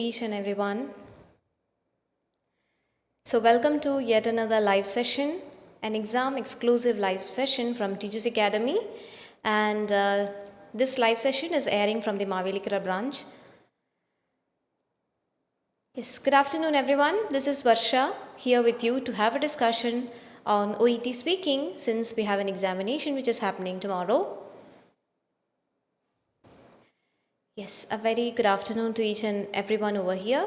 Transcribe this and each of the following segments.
Each and everyone. So, welcome to yet another live session, an exam exclusive live session from Teachers Academy. And this live session is airing from the Mavelikara branch. Yes, good afternoon, everyone. This is Varsha here with you to have a discussion on OET speaking since we have an examination which is happening tomorrow. Yes, a very good afternoon to each and everyone over here.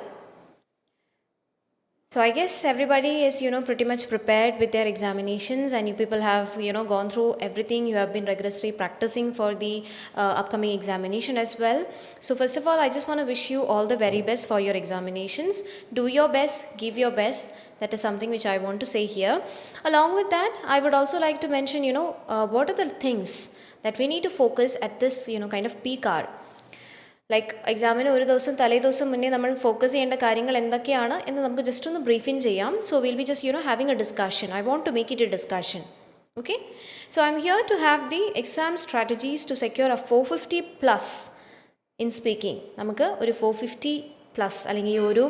So I guess everybody is, pretty much prepared with their examinations, and you people have, gone through everything. You have been rigorously practicing for the upcoming examination as well. So first of all, I just want to wish you all the very best for your examinations. Do your best, give your best. That is something which I want to say here. Along with that, I would also like to mention, what are the things that we need to focus at this, kind of peak hour. Like എക്സാമിന് ഒരു ദിവസം തലേ ദിവസം മുന്നേ നമ്മൾ focus ചെയ്യേണ്ട കാര്യങ്ങൾ എന്തൊക്കെയാണ് എന്ന് നമുക്ക് ജസ്റ്റ് ഒന്ന് ബ്രീഫിൻ ചെയ്യാം. So will be just having a discussion. I want to make it a discussion. Okay, so I'm here to have the exam strategies to secure a 450+ in speaking. നമുക്ക് ഒരു 450+ അല്ലെങ്കിൽ ഒരു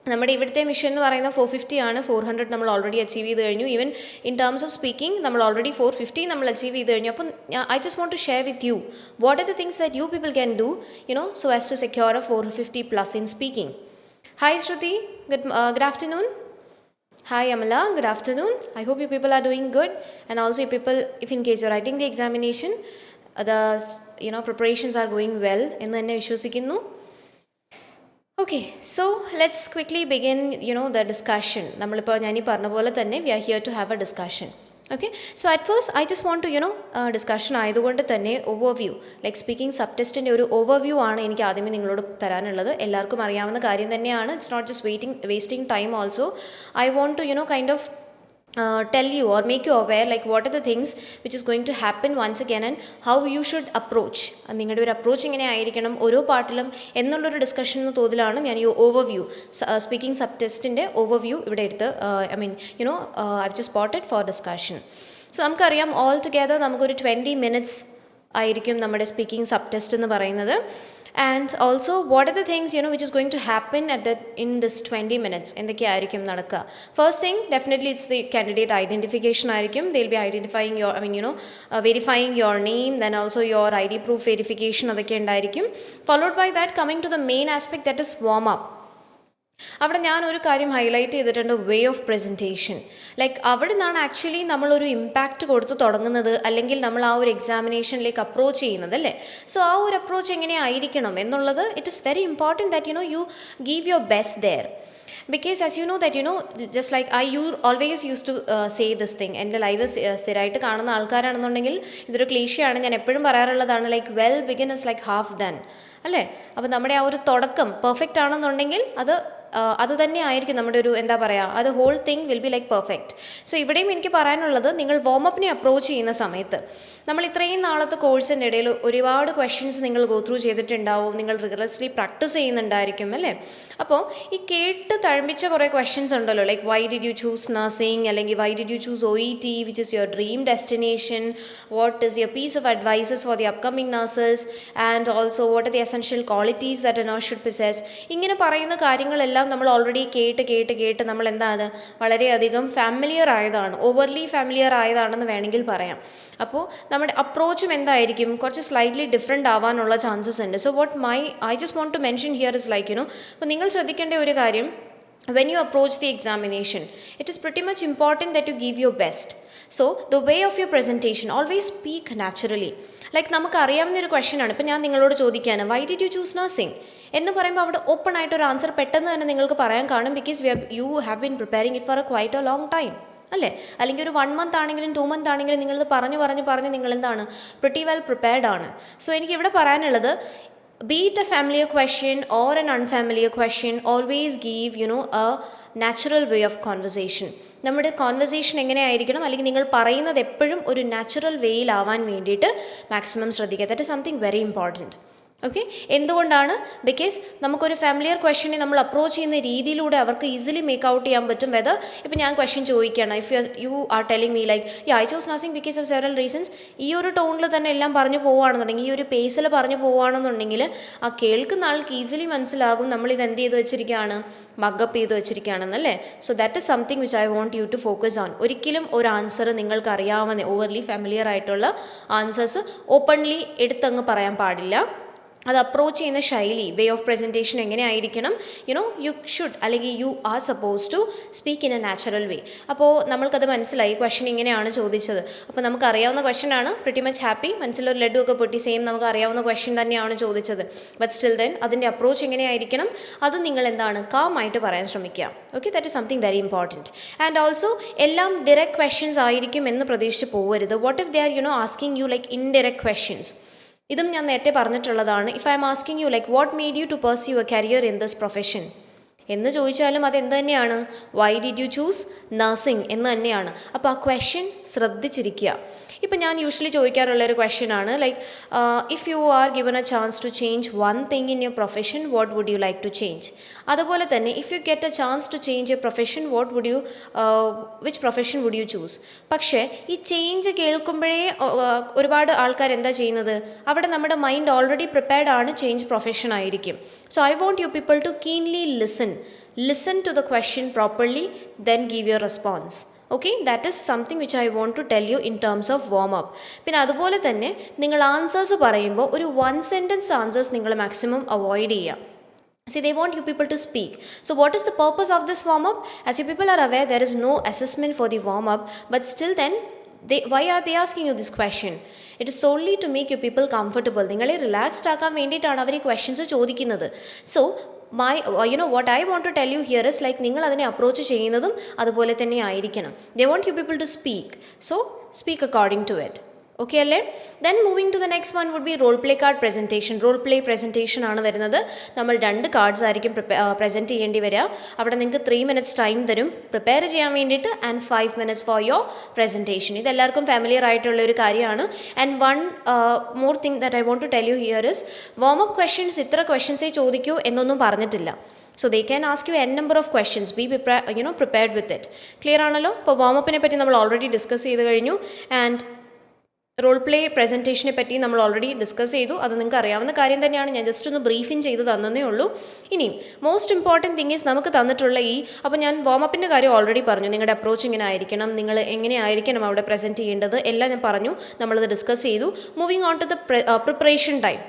നമ്മുടെ ഇവിടുത്തെ mission എന്ന് പറയുന്നത് 450 ആണ്. 400 നമ്മൾ ഓൾറെഡി അച്ചീവ് ചെയ്ത് കഴിഞ്ഞു. Even in terms of speaking നമ്മൾ ഓൾറെഡി 450 നമ്മൾ അച്ചീവ് ചെയ്ത് കഴിഞ്ഞു. അപ്പം I just want to share with you what are the things that you people can do so as to secure a 450+ in speaking. Hi Shruti, good afternoon. Hi Amala, good afternoon. I hope you people are doing good, and also you people, if in case you're writing the examination, the preparations are going well എന്ന് തന്നെ വിശ്വസിക്കുന്നു. Okay, so let's quickly begin, the discussion. നമ്മളിപ്പോൾ ഞാനീ പറഞ്ഞ പോലെ തന്നെ we are here to have a discussion. Okay, so at first I just want to, discussion ആയതുകൊണ്ട് തന്നെ ഓവർവ്യൂ, ലൈക്ക് സ്പീക്കിംഗ് സബ് ടെസ്റ്റിൻ്റെ ഒരു ഓവർവ്യൂ ആണ് എനിക്ക് ആദ്യമേ നിങ്ങളോട് തരാനുള്ളത്. എല്ലാവർക്കും അറിയാവുന്ന കാര്യം തന്നെയാണ്. It's not just wasting time also. I want to, kind of tell you or make you aware like what are the things which is going to happen once again and how you should approach. നിങ്ങളുടെ ഒരു approach എങ്ങനെ ആയിരിക്കണം ഓരോ പാർട്ടിലും എന്നുള്ളൊരു discussion എന്ന തോതിലാണ് ഞാൻ ഈ overview, speaking sub ടെസ്റ്റിൻ്റെ overview ഇവിടെ എടുത്ത് I've just brought it for discussion. So നമുക്കറിയാം ഓൾ ടുഗെദർ നമുക്കൊരു 20 minutes ആയിരിക്കും നമ്മുടെ സ്പീക്കിംഗ് സബ് ടെസ്റ്റ് എന്ന് പറയുന്നത്. And also what are the things which is going to happen in this 20 minutes എന്തൊക്കെയായിരിക്കും നടക്കുക. First thing definitely it's the candidate identification ആയിരിക്കും. They'll be identifying your verifying your name, then also your ID proof verification അതൊക്കെ ഉണ്ടായിരിക്കും. Followed by that coming to the main aspect, that is warm up. അവിടെ ഞാനൊരു കാര്യം highlight ചെയ്തിട്ടുണ്ട്, way of presentation. Like അവിടെ നിന്നാണ് actually നമ്മളൊരു impact കൊടുത്ത് തുടങ്ങുന്നത്, അല്ലെങ്കിൽ നമ്മൾ ആ ഒരു എക്സാമിനേഷനിലേക്ക് അപ്രോച്ച് ചെയ്യുന്നത് അല്ലേ. സോ ആ ഒരു അപ്രോച്ച് എങ്ങനെയായിരിക്കണം എന്നുള്ളത് it is very important that you give your best there. Because as you know that just like always use to say this thing. എൻ്റെ ലൈവ് സ്ഥിരമായിട്ട് കാണുന്ന ആൾക്കാരാണെന്നുണ്ടെങ്കിൽ ഇതൊരു ക്ലീശയാണ്, ഞാൻ എപ്പോഴും പറയാറുള്ളതാണ്, like well begin is like half done അല്ലേ. അപ്പോൾ നമ്മുടെ ആ ഒരു തുടക്കം പെർഫെക്റ്റ് ആണെന്നുണ്ടെങ്കിൽ അത് തന്നെ ആയിരിക്കും നമ്മുടെ ഒരു എന്താ പറയുക, അത് whole thing will be like perfect. So ഇവിടെയും എനിക്ക് പറയാനുള്ളത്, നിങ്ങൾ വാമപ്പിനെ അപ്രോച്ച് ചെയ്യുന്ന സമയത്ത് നമ്മൾ ഇത്രയും നാളത്തെ കോഴ്സിൻ്റെ ഇടയിൽ ഒരുപാട് ക്വസ്റ്റ്യൻസ് നിങ്ങൾ ഗോ ത്രൂ ചെയ്തിട്ടുണ്ടാവും, നിങ്ങൾ റിഗറസ്ലി പ്രാക്ടീസ് ചെയ്യുന്നുണ്ടായിരിക്കും അല്ലേ. അപ്പോൾ ഈ കേട്ട് തഴമ്പിച്ച കുറേ ക്വസ്റ്റ്യൻസ് ഉണ്ടല്ലോ, like why did you choose nursing, അല്ലെങ്കിൽ why did you choose OET which is your dream destination, what is your piece of advices for the upcoming nurses, and also what are the essential qualities that a nurse should possess. ഇങ്ങനെ പറയുന്ന കാര്യങ്ങളെല്ലാം നമ്മൾ already കേട്ട് നമ്മൾ എന്താണ് വളരെയധികം familiar ആയതാണ്, overly familiar ആയതാണെന്ന് വേണമെങ്കിൽ പറയാം. അപ്പോൾ നമ്മുടെ അപ്രോച്ചും എന്തായിരിക്കും, കുറച്ച് സ്ലൈറ്റ്ലി ഡിഫറെൻ്റ് ആവാനുള്ള ചാൻസസ് ഉണ്ട്. So what I just want to mention here is like അപ്പോൾ നിങ്ങൾ ശ്രദ്ധിക്കേണ്ട ഒരു കാര്യം, when you approach the examination, it is pretty much important that you give your best. So the way of your presentation, always speak naturally. Like നമുക്ക് അറിയാവുന്ന ഒരു question ആണ്. ഇപ്പോൾ ഞാൻ നിങ്ങളോട് ചോദിക്കുകയാണ്, Y did you choose nursing എന്ന് പറയുമ്പോൾ അവിടെ ഓപ്പൺ ആയിട്ടൊരു ആൻസർ പെട്ടെന്ന് തന്നെ നിങ്ങൾക്ക് പറയാൻ കാണും, because you have been preparing it for quite A long time അല്ലേ. അല്ലെങ്കിൽ ഒരു 1 month ആണെങ്കിലും 2 month ആണെങ്കിലും നിങ്ങളിത് പറഞ്ഞ് നിങ്ങൾ എന്താണ് പ്രിറ്റി വെൽ പ്രിപ്പയർഡ് ആണ്. സോ എനിക്ക് ഇവിടെ പറയാനുള്ളത്, be it a familiar question or an unfamiliar question, always give a natural way of conversation. നമ്മുടെ കോൺവെർസേഷൻ എങ്ങനെയായിരിക്കണം, അല്ലെങ്കിൽ നിങ്ങൾ പറയുന്നത് എപ്പോഴും ഒരു നാച്ചുറൽ വേയിലാവാൻ വേണ്ടിയിട്ട് മാക്സിമം ശ്രദ്ധിക്കുക. That is something very important. Okay, എന്തുകൊണ്ടാണ്? ബിക്കോസ് നമുക്കൊരു ഫാമിലിയർ ക്വസ്റ്റ്യനെ നമ്മൾ അപ്രോച്ച് ചെയ്യുന്ന രീതിയിലൂടെ അവർക്ക് ഈസിലി മേക്ക് ഔട്ട് ചെയ്യാൻ പറ്റും. വെദർ ഇപ്പോൾ ഞാൻ ക്വസ്റ്റ്യൻ ചോദിക്കുകയാണ്, if you R telling me like I chose nursing because of several reasons, ഈ ഒരു ടോണിൽ തന്നെ എല്ലാം പറഞ്ഞു പോവുകയാണെന്നുണ്ടെങ്കിൽ, ഈ ഒരു പേസിൽ പറഞ്ഞു പോവുകയാണെന്നുണ്ടെങ്കിൽ ആ കേൾക്കുന്ന ആൾക്ക് ഈസിലി മനസ്സിലാകും നമ്മളിത് എന്ത് ചെയ്ത് വെച്ചിരിക്കുകയാണ്, മഗപ്പ് ചെയ്ത് വെച്ചിരിക്കുകയാണെന്നല്ലേ. So that is something which I want you to focus on. ഒരിക്കലും ഒരു ആൻസർ നിങ്ങൾക്ക് അറിയാവുന്ന ഓവർലി ഫാമിലിയർ ആയിട്ടുള്ള ആൻസേഴ്സ് ഓപ്പൺലി എടുത്തങ്ങ് പറയാൻ പാടില്ല. അത് അപ്രോച്ച് ചെയ്യുന്ന ശൈലി, വേ ഓഫ് പ്രസൻറ്റേഷൻ എങ്ങനെ ആയിരിക്കണം, യു ഷുഡ്, അല്ലെങ്കിൽ you are suppose to speak in a natural way. അപ്പോൾ നമ്മൾക്കത് മനസ്സിലായി, ക്വസ്റ്റ്യൻ ഇങ്ങനെയാണ് ചോദിച്ചത്. അപ്പോൾ നമുക്ക് അറിയാവുന്ന ക്വസ്റ്റ്യൻ ആണ്, പ്രിറ്റി മച്ച് ഹാപ്പി, മനസ്സിലൊരു ലഡു ഒക്കെ പൊട്ടി, സെയിം നമുക്ക് അറിയാവുന്ന ക്വസ്റ്റ്യൻ തന്നെയാണ് ചോദിച്ചത്. ബട്ട് സ്റ്റിൽ ദെൻ അതിൻ്റെ അപ്രോച്ച് എങ്ങനെയായിരിക്കണം, അത് നിങ്ങൾ എന്താണ് കാമായിട്ട് പറയാൻ ശ്രമിക്കുക. Okay, that is something very important. And also എല്ലാം ഡിറക്റ്റ് ക്വസ്റ്റ്യൻസ് ആയിരിക്കും എന്ന് പ്രതീക്ഷിച്ച് പോകരുത്. What if they are asking you like indirect questions. ഇതും ഞാൻ നേരത്തെ പറഞ്ഞിട്ടുള്ളതാണ്. If I am asking you like what made you to pursue a career in this profession എന്ന് ചോദിച്ചാലും അതെന്ത് തന്നെയാണ്, why did you choose nursing എന്ന് തന്നെയാണ്. അപ്പോൾ ആ ക്വസ്റ്റ്യൻ ശ്രദ്ധിച്ചിരിക്കുക. ഇപ്പം ഞാൻ യൂഷ്വലി ചോദിക്കാറുള്ളൊരു ക്വസ്റ്റ്യൻ ആണ് like if you are given a chance to change one thing in your profession what would you like to change. അതുപോലെ തന്നെ if you get a chance to change a profession what would you which profession would you choose. പക്ഷേ ഈ change കേൾക്കുമ്പോഴേ ഒരുപാട് ആൾക്കാർ എന്താ ചെയ്യുന്നത്, അവിടെ നമ്മുടെ മൈൻഡ് ഓൾറെഡി പ്രിപ്പയർഡ് ആണ്, ചേഞ്ച് പ്രൊഫഷൻ ആയിരിക്കും. So I want you people to keenly listen to the question properly, then give your response. Okay, that is something which I want to tell you in terms of warm up. പിന്നെ അതുപോലെ തന്നെ നിങ്ങൾ answers പറയുമ്പോൾ ഒരു one sentence answers നിങ്ങൾ maximum avoid ചെയ്യുക. See, they want you people to speak. So what is the purpose of this warm up? As you people are aware, there is no assessment for the warm up, but still then why are they asking you this question? It is solely to make you people comfortable. നിങ്ങളെ relaxed ആക്കാൻ വേണ്ടിയിട്ടാണ് അവർ ഈ questions ചോദിക്കുന്നത്. So what I want to tell you here is like നിങ്ങൾ അതിനെ approach ചെയ്യുന്നതും അതുപോലെ തന്നെ ആയിരിക്കണം. They want you people to speak. So speak according to it. Okay അല്ലേ? Then moving to the next one would be role play card presentation. Role play presentation ആണ് വരുന്നത്. നമ്മൾ 2 കാർഡ്സ് ആയിരിക്കും പ്രസൻറ്റ് ചെയ്യേണ്ടി വരിക. അവിടെ നിങ്ങൾക്ക് 3 minutes ടൈം തരും പ്രിപ്പയർ ചെയ്യാൻ വേണ്ടിയിട്ട്, and 5 minutes for your presentation. ഇതെല്ലാവർക്കും ഫാമിലിയർ ആയിട്ടുള്ള ഒരു കാര്യമാണ്. And one more thing that I want to tell you here is, warm up questions ഇത്ര ക്വസ്റ്റ്യൻസേ ചോദിക്കൂ എന്നൊന്നും പറഞ്ഞിട്ടില്ല. So they can ask you n number of questions. Be prepared with it. Clear ആണല്ലോ? ഇപ്പോൾ വാം അപ്പിനെ പറ്റി നമ്മൾ ഓൾറെഡി ഡിസ്കസ് ചെയ്ത് കഴിഞ്ഞു. ആൻഡ് റോൾ പ്ലേ പ്രസൻറ്റേഷനെ പറ്റി നമ്മൾ ഓൾറെഡി ഡിസ്കസ് ചെയ്തു. അത് നിങ്ങൾക്ക് അറിയാവുന്ന കാര്യം തന്നെയാണ്. ഞാൻ ജസ്റ്റ് ഒന്ന് ബ്രീഫിങ് ചെയ്ത് തന്നേ ഉള്ളൂ. ഇനിയും മോസ്റ്റ് ഇമ്പോർട്ടൻറ്റ് തിങ് ഈസ് നമുക്ക് തന്നിട്ടുള്ള അപ്പോൾ ഞാൻ വാമപ്പിൻ്റെ കാര്യം ഓൾറെഡി പറഞ്ഞു. നിങ്ങളുടെ അപ്രോച്ച് ഇങ്ങനെ ആയിരിക്കണം, നിങ്ങൾ എങ്ങനെയായിരിക്കണം അവിടെ പ്രസൻറ്റ് ചെയ്യേണ്ടത് എല്ലാം ഞാൻ പറഞ്ഞു. നമ്മളത് ഡിസ്കസ് ചെയ്തു. Moving on to the preparation time.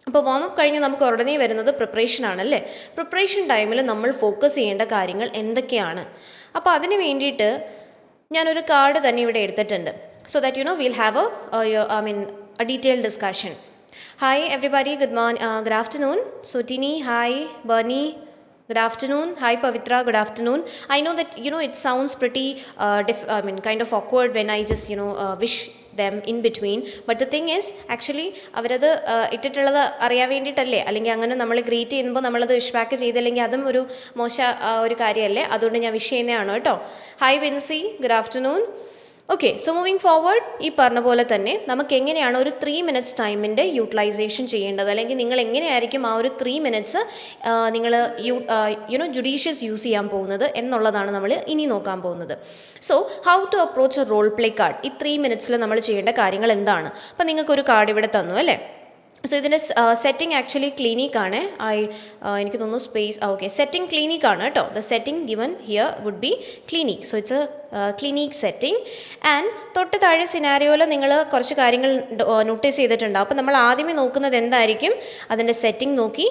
അപ്പോൾ വാം അപ്പ് കഴിഞ്ഞ് നമുക്ക് ഉടനെ വരുന്നത് പ്രിപ്പറേഷൻ ആണല്ലേ. പ്രിപ്പറേഷൻ ടൈമിൽ നമ്മൾ ഫോക്കസ് ചെയ്യേണ്ട കാര്യങ്ങൾ എന്തൊക്കെയാണ്? അപ്പോൾ അതിന് വേണ്ടിയിട്ട് ഞാനൊരു കാർഡ് തന്നെ ഇവിടെ എടുത്തിട്ടുണ്ട്. So that we'll have a detailed discussion. Hi everybody, good afternoon. So Tini, hi. Bernie, good afternoon. Hi Pavitra, good afternoon. I know that it sounds pretty kind of awkward when I just wish them in between, but the thing is actually അവരത് ഇട്ടിട്ടുള്ളത് അറിയാൻ വേണ്ടിയിട്ടല്ലേ, അല്ലെങ്കിൽ അങ്ങനെ നമ്മൾ greet ചെയ്യുമ്പോൾ നമ്മളത് wish back ചെയ്തില്ലെങ്കിൽ അതും ഒരു ഒരു കാര്യമല്ലേ. അതുകൊണ്ട് ഞാൻ വിഷ് ചെയ്യുന്നതാണ് കേട്ടോ. Hi Vincy, good afternoon. Okay, so moving forward, ഈ പറഞ്ഞ പോലെ തന്നെ നമുക്ക് എങ്ങനെയാണ് ഒരു 3 minutes ടൈമിൻ്റെ യൂട്ടിലൈസേഷൻ ചെയ്യേണ്ടത്, അല്ലെങ്കിൽ നിങ്ങൾ എങ്ങനെയായിരിക്കും ആ ഒരു 3 minutes നിങ്ങൾ ജുഡീഷ്യസ് യൂസ് ചെയ്യാൻ പോകുന്നത് എന്നുള്ളതാണ് നമ്മൾ ഇനി നോക്കാൻ പോകുന്നത്. So how to approach a role play card. ഈ 3 minutes നമ്മൾ ചെയ്യേണ്ട കാര്യങ്ങൾ എന്താണ്? അപ്പോൾ നിങ്ങൾക്കൊരു കാർഡ് ഇവിടെ തന്നു അല്ലേ. സോ ഇതിൻ്റെ സെറ്റിംഗ് ആക്ച്വലി ക്ലിനിക്കാണ്. എനിക്ക് തോന്നുന്നു സ്പേസ് ഓക്കെ, സെറ്റിംഗ് ക്ലിനിക്കാണ് കേട്ടോ. The setting given here would be clinic. So it's a clinic setting. And തൊട്ട് താഴെ സിനാരിയോയിൽ നിങ്ങൾ കുറച്ച് കാര്യങ്ങൾ നോട്ടീസ് ചെയ്തിട്ടുണ്ടാവും. അപ്പോൾ നമ്മൾ ആദ്യമേ നോക്കുന്നത് എന്തായിരിക്കും, അതിൻ്റെ സെറ്റിംഗ് നോക്കി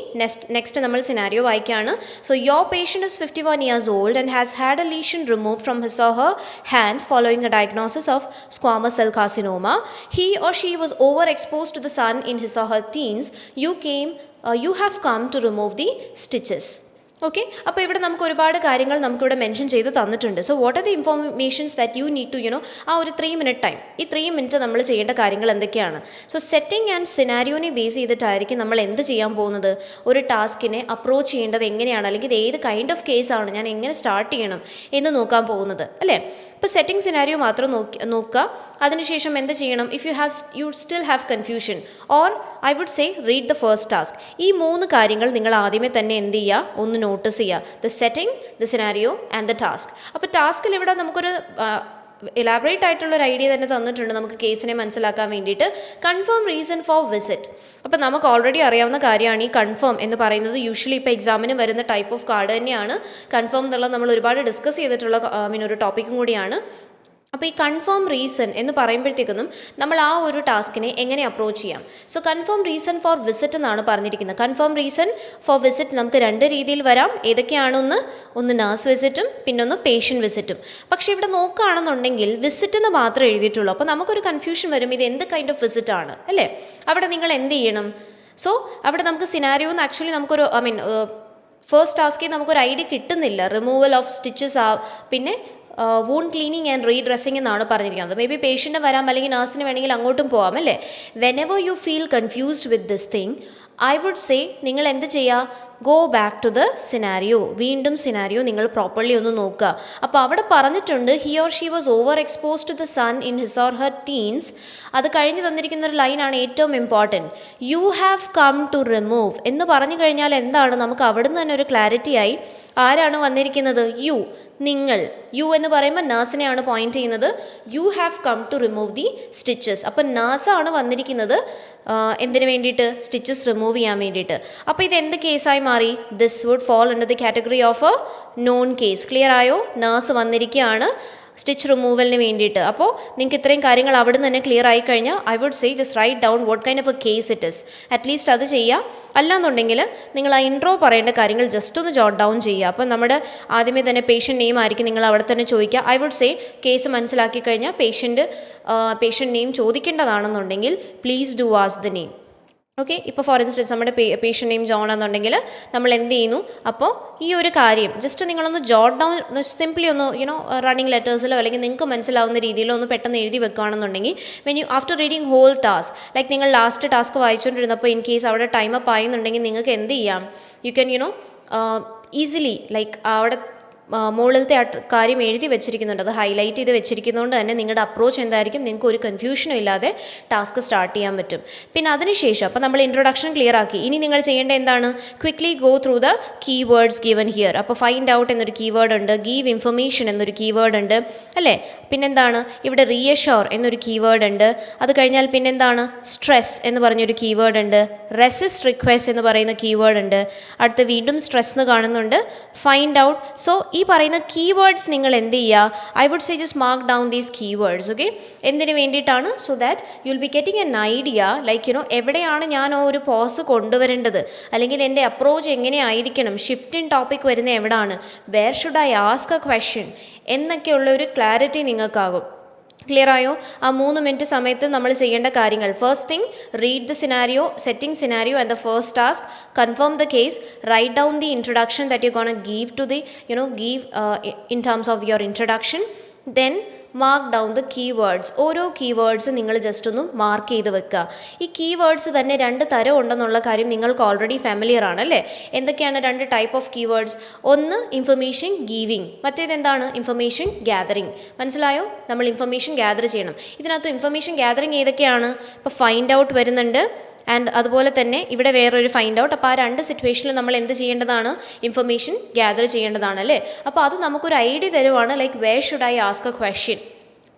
നെക്സ്റ്റ് നമ്മൾ സിനാരിയോ വായിക്കുകയാണ്. So your patient is 51 years old and has had a lesion removed from his or her hand following a diagnosis of squamous cell carcinoma. He or she was overexposed to the sun in his or her teens. You have come to remove the stitches. ഓക്കെ, അപ്പോൾ ഇവിടെ നമുക്ക് ഒരുപാട് കാര്യങ്ങൾ നമുക്കിവിടെ mention ചെയ്ത് തന്നിട്ടുണ്ട്. So what are the informations that you need to ആ ഒരു 3 minute ടൈം, ഈ 3 minute നമ്മൾ ചെയ്യേണ്ട കാര്യങ്ങൾ എന്തൊക്കെയാണ്? സോ സെറ്റിംഗ് ആൻഡ് സിനാരിയോനെ ബേസ് ചെയ്തിട്ടായിരിക്കും നമ്മൾ എന്ത് ചെയ്യാൻ പോകുന്നത്, ഒരു ടാസ്കിനെ അപ്രോച്ച് ചെയ്യേണ്ടത് എങ്ങനെയാണ്, അല്ലെങ്കിൽ ഇത് ഏത് കൈൻഡ് ഓഫ് കേസാണ്, ഞാൻ എങ്ങനെ സ്റ്റാർട്ട് ചെയ്യണം എന്ന് നോക്കാൻ പോകുന്നത് അല്ലേ. ഇപ്പോൾ സെറ്റിംഗ് സിനാരിയോ മാത്രം നോക്കുക. അതിനുശേഷം എന്ത് ചെയ്യണം, if you still have confusion or I would say read the first task. ഈ 3 കാര്യങ്ങൾ നിങ്ങൾ ആദ്യമേ തന്നെ എന്ത് ചെയ്യുക, ഒന്ന് നോട്ടീസ് ചെയ്യുക. The setting, the scenario and the task. അപ്പോൾ ടാസ്കിൽ ഇവിടെ നമുക്കൊരു എലാബറേറ്റ് ആയിട്ടുള്ളൊരു ഐഡിയ തന്നെ തന്നിട്ടുണ്ട് നമുക്ക് കേസിനെ മനസ്സിലാക്കാൻ വേണ്ടിയിട്ട്. Confirm reason for visit. അപ്പോൾ നമുക്ക് ഓൾറെഡി അറിയാവുന്ന കാര്യമാണ് ഈ കൺഫേം എന്ന് പറയുന്നത്. യൂഷ്വലി ഇപ്പോൾ എക്സാമിന് വരുന്ന ടൈപ്പ് ഓഫ് കാർഡ് തന്നെയാണ് കൺഫേം എന്നുള്ളത്. നമ്മൾ ഒരുപാട് ഡിസ്കസ് ചെയ്തിട്ടുള്ള ഒരു ടോപ്പിക്കും കൂടിയാണ്. അപ്പോൾ ഈ കൺഫേം റീസൺ എന്ന് പറയുമ്പോഴത്തേക്കൊന്നും നമ്മൾ ആ ഒരു ടാസ്കിനെ എങ്ങനെ അപ്രോച്ച് ചെയ്യാം. So confirm reason for visit എന്നാണ് പറഞ്ഞിരിക്കുന്നത്. കൺഫേം റീസൺ ഫോർ വിസിറ്റ് നമുക്ക് 2 രീതിയിൽ വരാം. ഏതൊക്കെയാണെന്ന്, ഒന്ന് നഴ്സ് വിസിറ്റും പിന്നൊന്ന് പേഷ്യൻറ്റ് വിസിറ്റും. പക്ഷേ ഇവിടെ നോക്കുകയാണെന്നുണ്ടെങ്കിൽ വിസിറ്റ് എന്ന് മാത്രമേ എഴുതിയിട്ടുള്ളൂ. അപ്പോൾ നമുക്കൊരു കൺഫ്യൂഷൻ വരും, ഇത് എന്ത് കൈൻഡ് ഓഫ് വിസിറ്റ് ആണ് അല്ലേ. അവിടെ നിങ്ങൾ എന്ത് ചെയ്യണം? സോ അവിടെ നമുക്ക് സിനാരിയോ എന്ന് ആക്ച്വലി നമുക്കൊരു ഫസ്റ്റ് ടാസ്കിൽ നമുക്കൊരു ഐഡിയ കിട്ടുന്നില്ല. റിമൂവൽ ഓഫ് സ്റ്റിച്ചസ് പിന്നെ വൂണ്ട് ക്ലീനിങ് ആൻഡ് റീഡ്രസ്സിങ് എന്നാണ് പറഞ്ഞിരിക്കുന്നത്. മേ ബി പേഷ്യൻറ്റ് വരാം, അല്ലെങ്കിൽ നഴ്സിന് വേണമെങ്കിൽ അങ്ങോട്ടും പോകാം അല്ലേ. Whenever you feel confused with this thing, I would say നിങ്ങൾ എന്ത് ചെയ്യുക, go back to the scenario. വീണ്ടും സിനാരിയോ നിങ്ങൾ പ്രോപ്പർലി ഒന്ന് നോക്കുക. അപ്പോൾ അവിടെ പറഞ്ഞിട്ടുണ്ട് he or she was over exposed to the sun in his or her teens. അത് കഴിഞ്ഞ് തന്നിരിക്കുന്ന ഒരു ലൈനാണ് ഏറ്റവും important. You have come to remove എന്ന് പറഞ്ഞു കഴിഞ്ഞാൽ എന്താണ്, നമുക്ക് അവിടുന്ന് തന്നെ ഒരു ക്ലാരിറ്റി ആയി. ആരാണ് വന്നിരിക്കുന്നത്? യു, നിങ്ങൾ. യു എന്ന് പറയുമ്പോൾ നഴ്സിനെയാണ് പോയിന്റ് ചെയ്യുന്നത്. You have come to remove the stitches. അപ്പം നഴ്സാണ് വന്നിരിക്കുന്നത് എന്തിനു വേണ്ടിയിട്ട്? സ്റ്റിച്ചസ് റിമൂവ് ചെയ്യാൻ വേണ്ടിയിട്ട്. അപ്പോൾ ഇത് എന്ത് കേസായി മാറി? This would fall under the category of a known case. Clear ആയോ? നഴ്സ് വന്നിരിക്കുകയാണ് സ്റ്റിച്ച് റിമൂവലിന് വേണ്ടിയിട്ട്. അപ്പോൾ നിങ്ങൾക്ക് ഇത്രയും കാര്യങ്ങൾ അവിടെ നിന്ന് തന്നെ ക്ലിയർ ആയി കഴിഞ്ഞാൽ I would say just write down what kind of a case it is. At least അത് ചെയ്യുക. അല്ലാന്നുണ്ടെങ്കിൽ നിങ്ങൾ ആ ഇൻട്രോ പറയേണ്ട കാര്യങ്ങൾ ജസ്റ്റ് ഒന്ന് ജോട്ട് ഡൗൺ ചെയ്യുക. അപ്പോൾ നമ്മുടെ ആദ്യമേ തന്നെ പേഷ്യൻ്റ് നെയിം ആയിരിക്കും നിങ്ങൾ അവിടെ തന്നെ ചോദിക്കുക. ഐ വുഡ് സേ കേസ് മനസ്സിലാക്കി കഴിഞ്ഞാൽ പേഷ്യൻ്റ് നെയിം ചോദിക്കേണ്ടതാണെന്നുണ്ടെങ്കിൽ please do ask the name. Okay. ഇപ്പോൾ ഫോർ ഇൻസ്റ്റൻസ് നമ്മുടെ പേഷ്യൻ്റ് നെയിം ജോൺ എന്നുണ്ടെങ്കിൽ നമ്മൾ എന്ത് ചെയ്യുന്നു, അപ്പോൾ ഈ ഒരു കാര്യം ജസ്റ്റ് നിങ്ങളൊന്ന് ജോട്ട് ഡൗൺ സിംപ്ലി ഒന്ന് റണ്ണിങ് ലെറ്റേഴ്സിലോ അല്ലെങ്കിൽ നിങ്ങൾക്ക് മനസ്സിലാവുന്ന രീതിയിലോ ഒന്ന് പെട്ടെന്ന് എഴുതി വെക്കുകയാണെന്നുണ്ടെങ്കിൽ when you after reading whole task, like നിങ്ങൾ ലാസ്റ്റ് ടാസ്ക് വായിച്ചുകൊണ്ടിരുന്നപ്പോൾ ഇൻ കേസ് അവിടെ ടൈം അപ്പ് ആയെന്നുണ്ടെങ്കിൽ നിങ്ങൾക്ക് എന്ത് ചെയ്യാം, യു ക്യാൻ ഈസിലി ലൈക്ക് അവിടെ മുകളിലത്തെ കാര്യം എഴുതി വെച്ചിരിക്കുന്നുണ്ട്, അത് ഹൈലൈറ്റ് ചെയ്ത് വെച്ചിരിക്കുന്നതുകൊണ്ട് തന്നെ നിങ്ങളുടെ അപ്രോച്ച് എന്തായിരിക്കും, നിങ്ങൾക്ക് ഒരു കൺഫ്യൂഷനും ഇല്ലാതെ ടാസ്ക് സ്റ്റാർട്ട് ചെയ്യാൻ പറ്റും. പിന്നെ അതിനുശേഷം അപ്പോൾ നമ്മൾ ഇൻട്രൊഡക്ഷൻ ക്ലിയർ ആക്കി. ഇനി നിങ്ങൾ ചെയ്യേണ്ട എന്താണ്, quickly go through the keywords given here. അപ്പോൾ ഫൈൻഡ് ഔട്ട് എന്നൊരു കീവേഡ് ഉണ്ട്, ഗീവ് ഇൻഫർമേഷൻ എന്നൊരു കീവേഡ് ഉണ്ട് അല്ലേ. പിന്നെന്താണ്, ഇവിടെ റീഅഷ്യൂർ എന്നൊരു കീവേഡ് ഉണ്ട്. അത് കഴിഞ്ഞാൽ പിന്നെന്താണ്, സ്ട്രെസ് എന്ന് പറഞ്ഞൊരു കീവേഡ് ഉണ്ട്, റെസിസ്റ്റ് റിക്വസ്റ്റ് എന്ന് പറയുന്ന കീവേഡ് ഉണ്ട്. അടുത്ത് വീണ്ടും സ്ട്രെസ് എന്ന് കാണുന്നുണ്ട്, ഫൈൻഡ് ഔട്ട്. സോ ഈ പറയുന്ന കീവേഡ്സ് നിങ്ങൾ എന്ത് ചെയ്യുക, I would say just mark down these keywords. Okay. എന്തിനു വേണ്ടിയിട്ടാണ്, so that you will be getting an idea like എവിടെയാണ് ഞാൻ ഒരു പോസ് കൊണ്ടുവരേണ്ടത്, അല്ലെങ്കിൽ എൻ്റെ അപ്രോച്ച് എങ്ങനെയായിരിക്കണം, ഷിഫ്റ്റ് ഇൻ ടോപ്പിക് വരുന്ന എവിടെയാണ്, where should I ask a question എന്നൊക്കെയുള്ള ഒരു ക്ലാരിറ്റി നിങ്ങൾക്കാകും. ക്ലിയർ ആയോ? ആ 3 മിനിറ്റ് സമയത്ത് നമ്മൾ ചെയ്യേണ്ട കാര്യങ്ങൾ, first thing read the scenario, setting scenario and the first task, confirm the case, write down the introduction that you gonna give to the give in terms of your introduction, then mark down the keywords. ഓരോ keywords നിങ്ങൾ just ഒന്ന് mark ചെയ്ത് വെക്കുക. ഈ keywords തന്നെ 2 തരം ഉണ്ടെന്നുള്ള കാര്യം നിങ്ങൾക്ക് ഓൾറെഡി ഫാമിലിയർ ആണ് അല്ലേ. എന്തൊക്കെയാണ് 2 ടൈപ്പ് ഓഫ് കീവേഡ്സ്? ഒന്ന് ഇൻഫർമേഷൻ ഗീവിങ്, മറ്റേതെന്താണ്, ഇൻഫർമേഷൻ ഗ്യാതറിങ്. മനസ്സിലായോ? നമ്മൾ ഇൻഫർമേഷൻ ഗ്യാദർ ചെയ്യണം. ഇതിനകത്ത് ഇൻഫർമേഷൻ ഗ്യാതറിങ് ഏതൊക്കെയാണ്, ഇപ്പോൾ ഫൈൻഡ് ഔട്ട് വരുന്നുണ്ട് ആൻഡ് അതുപോലെ തന്നെ ഇവിടെ വേറൊരു ഫൈൻഡ് ഔട്ട്. അപ്പോൾ ആ 2 സിറ്റുവേഷനിൽ നമ്മൾ എന്ത് ചെയ്യേണ്ടതാണ്, ഇൻഫർമേഷൻ ഗ്യാദർ ചെയ്യേണ്ടതാണ് അല്ലേ. അപ്പോൾ അത് നമുക്കൊരു ഐഡിയ തരുവാണ്, like where should I ask a question.